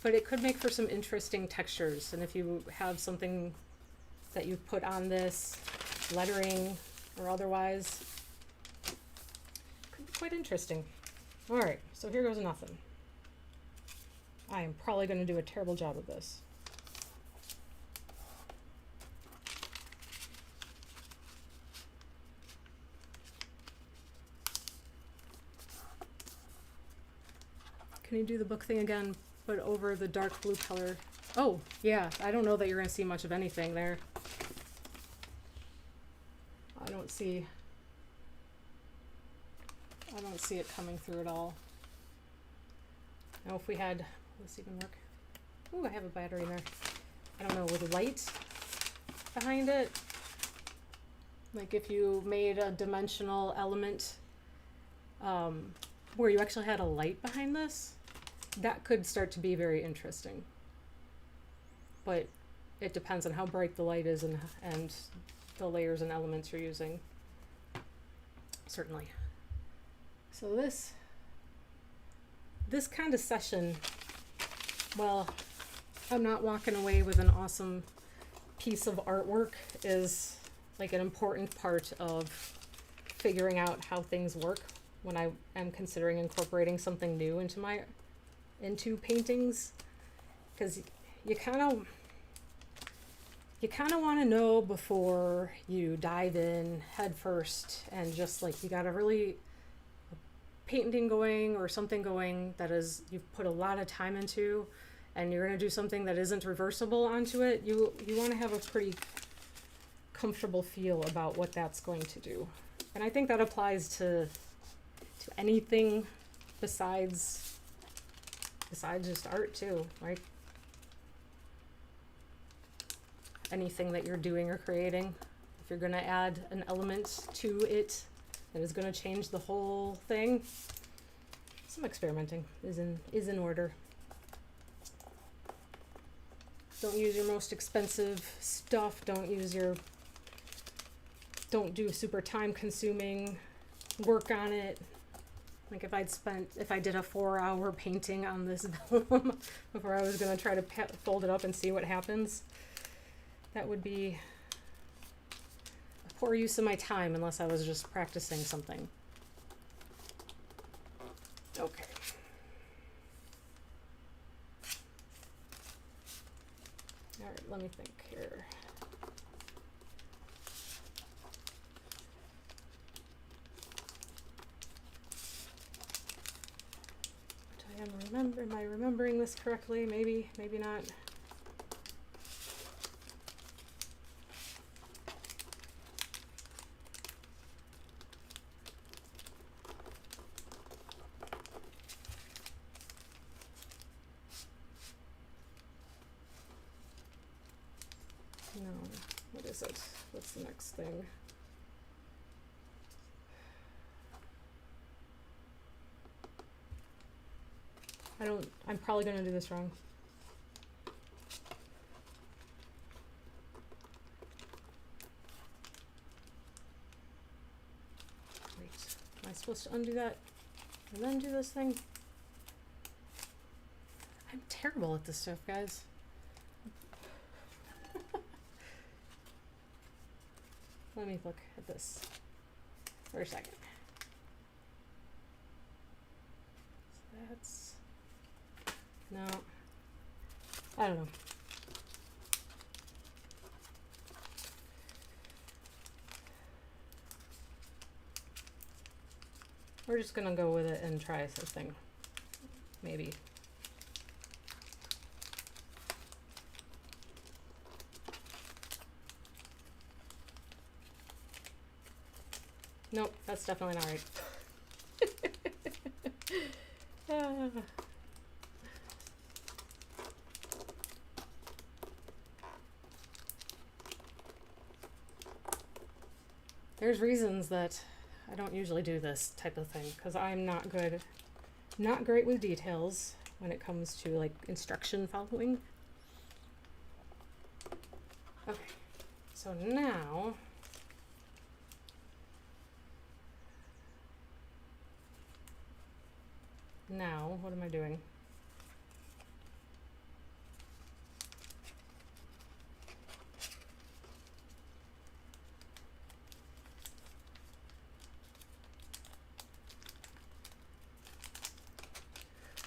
But it could make for some interesting textures, and if you have something that you put on this, lettering or otherwise, could be quite interesting. All right, so here goes nothing. I am probably going to do a terrible job of this. Can you do the book thing again, but over the dark blue color? Oh, yeah, I don't know that you're going to see much of anything there. I don't see it coming through at all. Now if we had, will this even work? Ooh, I have a battery in there. I don't know, with light behind it. Like if you made a dimensional element where you actually had a light behind this, that could start to be very interesting. But it depends on how bright the light is and the layers and elements you're using. Certainly. So this kind of session, well, I'm not walking away with an awesome piece of artwork, is like an important part of figuring out how things work when I am considering incorporating something new into paintings, because you kind of want to know before you dive in head first, and just like you got a really painting going or something going that is you've put a lot of time into, and you're going to do something that isn't reversible onto it. You want to have a pretty comfortable feel about what that's going to do, and I think that applies to anything besides just art too, right? Anything that you're doing or creating, if you're going to add an element to it that is going to change the whole thing, some experimenting is in order. Don't use your most expensive stuff. Don't do super time consuming work on it. Like if I did a 4-hour painting on this vellum before I was going to try to fold it up and see what happens, that would be a poor use of my time unless I was just practicing something. Okay. All right, let me think here. Am I remembering this correctly? Maybe, maybe not. No, what is it? What's the next thing? I'm probably going to do this wrong. supposed to undo that and then do this thing? I'm terrible at this stuff, guys. Let me look at this for a second. So that's, no, I don't know. We're just gonna go with it and try something, maybe. Nope, that's definitely not right. There's reasons that I don't usually do this type of thing, because I'm not great with details when it comes to like instruction following. Okay, so now what am I doing?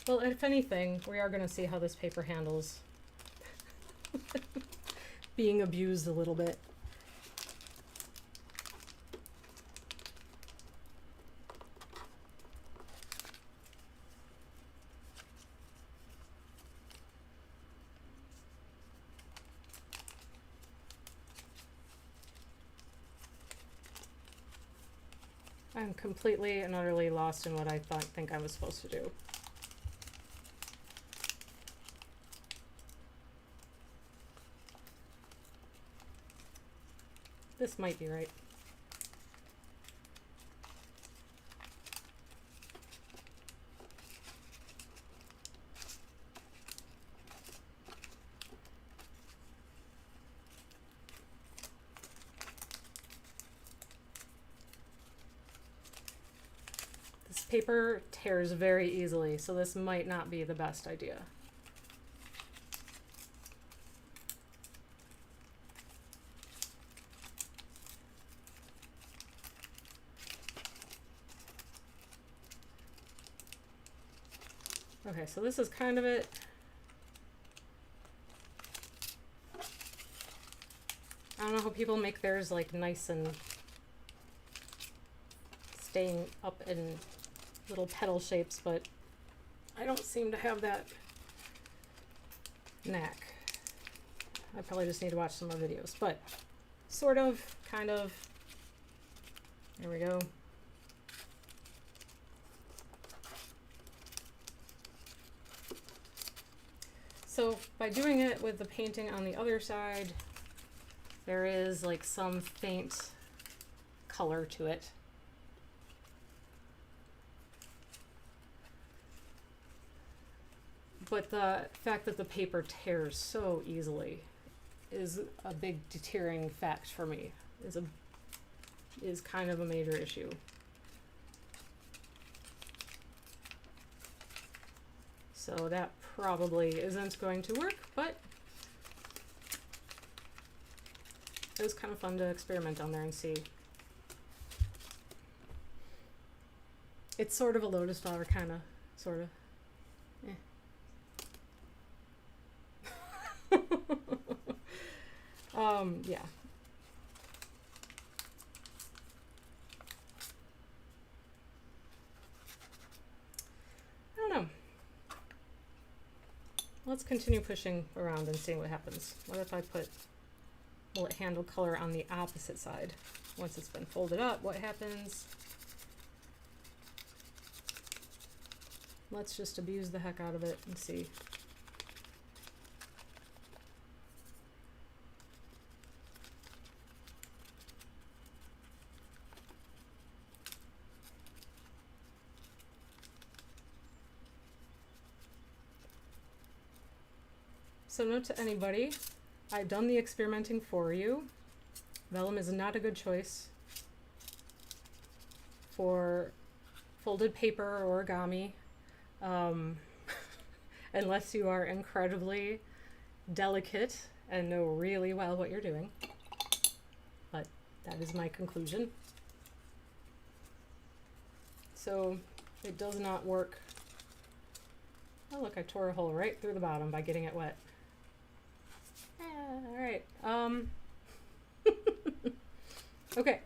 Well, if anything, we are going to see how this paper handles being abused a little bit. I'm completely and utterly lost in what I think I was supposed to do. This might be right. This paper tears very easily, so this might not be the best idea. Okay, so this is kind of it. I don't know how people make theirs like nice and staying up in little petal shapes, but I don't seem to have that knack. I probably just need to watch some more videos, but sort of, kind of. There we go. So by doing it with the painting on the other side, there is like some faint color to it. But the fact that the paper tears so easily is a big deterring fact for me, is kind of a major issue. So that probably isn't going to work, but it was kind of fun to experiment on there and see. It's sort of a lotus flower, kind of, sort of. Yeah. I don't know. Let's continue pushing around and seeing what happens. What if I will it handle color on the opposite side? Once it's been folded up, what happens? Let's just abuse the heck out of it and see. So note to anybody, I've done the experimenting for you. Vellum is not a good choice for folded paper or origami, um, unless you are incredibly delicate and know really well what you're doing. But that is my conclusion. So it does not work. Oh look, I tore a hole right through the bottom by getting it wet. All right. Okay.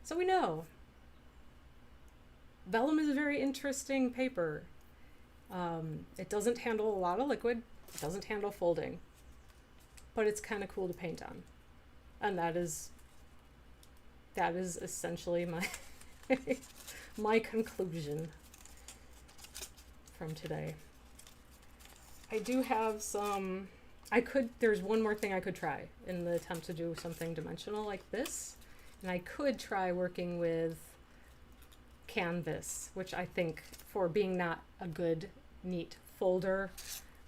So we know vellum is a very interesting paper. It doesn't handle a lot of liquid. It doesn't handle folding, but it's kind of cool to paint on, and that is essentially my my conclusion from today. I do have some. There's one more thing I could try in the attempt to do something dimensional like this, and I could try working with canvas, which I think, for being not a good neat folder,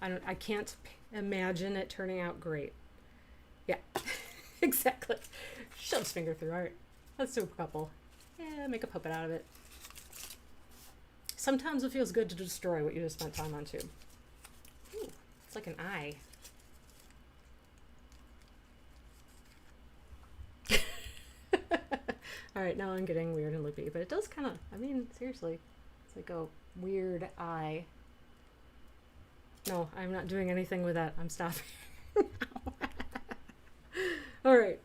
I can't imagine it turning out great. Yeah, exactly. Shoves finger through. All right, let's do a couple. Yeah, make a puppet out of it. Sometimes it feels good to destroy what you just spent time on too. Ooh, it's like an eye. All right, now I'm getting weird and loopy, but it does kind of, I mean, seriously, it's like a weird eye. No, I'm not doing anything with that. I'm stopping. All right.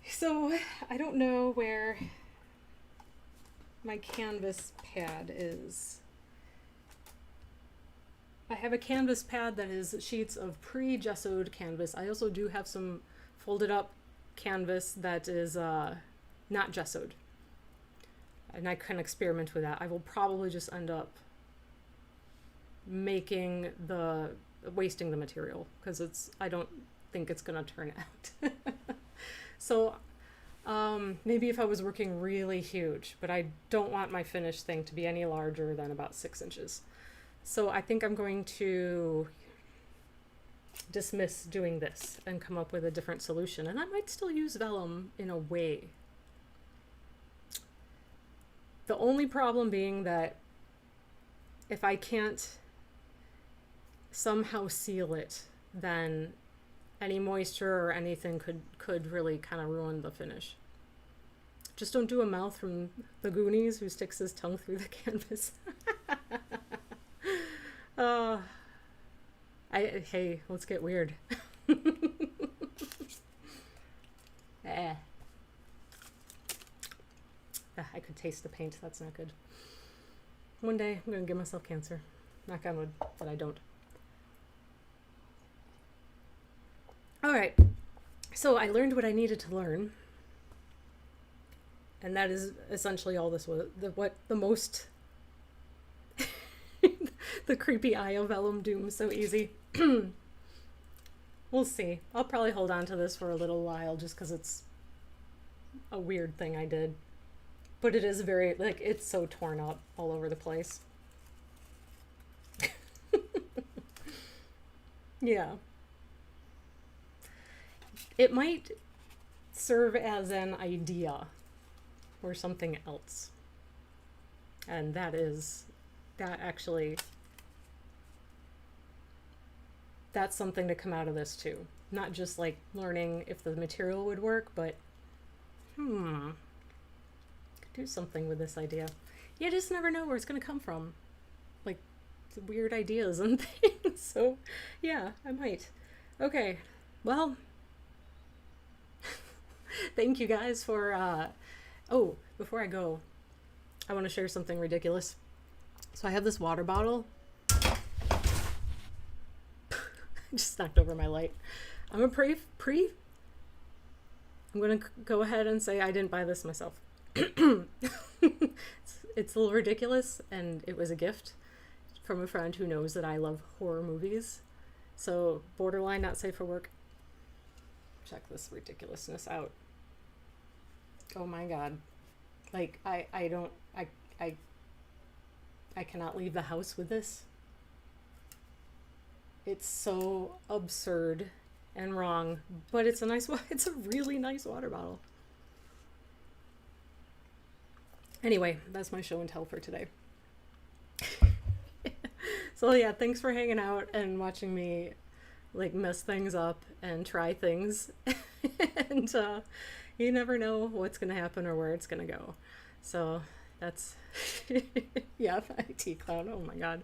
So I don't know where my canvas pad is. I have a canvas pad that is sheets of pre-gessoed canvas. I also do have some folded up canvas that is not gessoed, and I can experiment with that. I will probably just end up wasting the material because I don't think it's gonna turn out. So maybe if I was working really huge, but I don't want my finished thing to be any larger than about 6 inches. So I think I'm going to dismiss doing this and come up with a different solution, and I might still use vellum in a way. The only problem being that if I can't somehow seal it, then any moisture or anything could really kind of ruin the finish. Just don't do a mouth from the Goonies who sticks his tongue through the canvas. Hey, let's get weird. I could taste the paint. That's not good. One day I'm going to give myself cancer. Knock on wood, but I don't. All right. So I learned what I needed to learn. And that is essentially all this was. The creepy eye of vellum doom so easy. We'll see. I'll probably hold on to this for a little while just because it's a weird thing I did. But it is very, it's so torn up all over the place. Yeah. It might serve as an idea or something else. And that's something to come out of this too. Not just like learning if the material would work, but could do something with this idea. You just never know where it's going to come from. Like weird ideas and things. So yeah, I might. Okay. Well, thank you guys for, before I go, I want to share something ridiculous. So I have this water bottle. I just knocked over my light. I'm going to go ahead and say I didn't buy this myself. It's a little ridiculous, and it was a gift from a friend who knows that I love horror movies. So borderline not safe for work. Check this ridiculousness out. Oh my god. Like I cannot leave the house with this. It's so absurd and wrong, but it's a really nice water bottle. Anyway, that's my show and tell for today. So yeah, thanks for hanging out and watching me like mess things up and try things. And you never know what's gonna happen or where it's gonna go. So that's yeah, IT clown. Oh my god.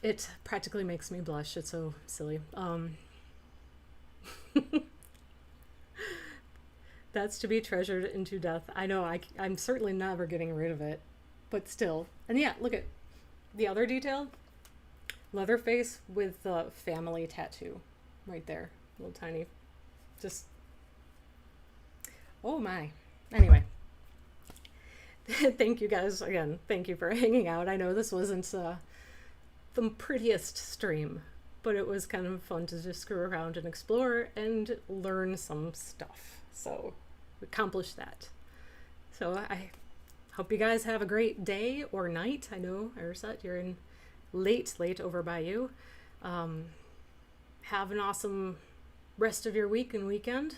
It practically makes me blush. It's so silly. That's to be treasured into death. I know I'm certainly never getting rid of it, but still. And yeah, look at the other detail. Leatherface with the family tattoo right there. Little tiny. Just. Oh my. Anyway. Thank you guys again. Thank you for hanging out. I know this wasn't the prettiest stream, but it was kind of fun to just screw around and explore and learn some stuff. So we accomplished that. So I hope you guys have a great day or night. I know, Arisette, you're in late over by you. Have an awesome rest of your week and weekend.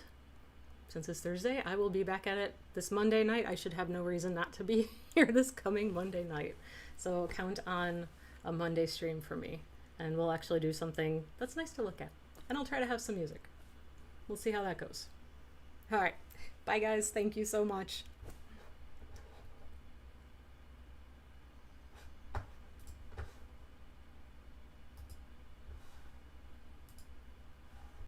Since it's Thursday, I will be back at it this Monday night. I should have no reason not to be here this coming Monday night. So count on a Monday stream for me. And we'll actually do something that's nice to look at. And I'll try to have some music. We'll see how that goes. All right. Bye, guys. Thank you so much.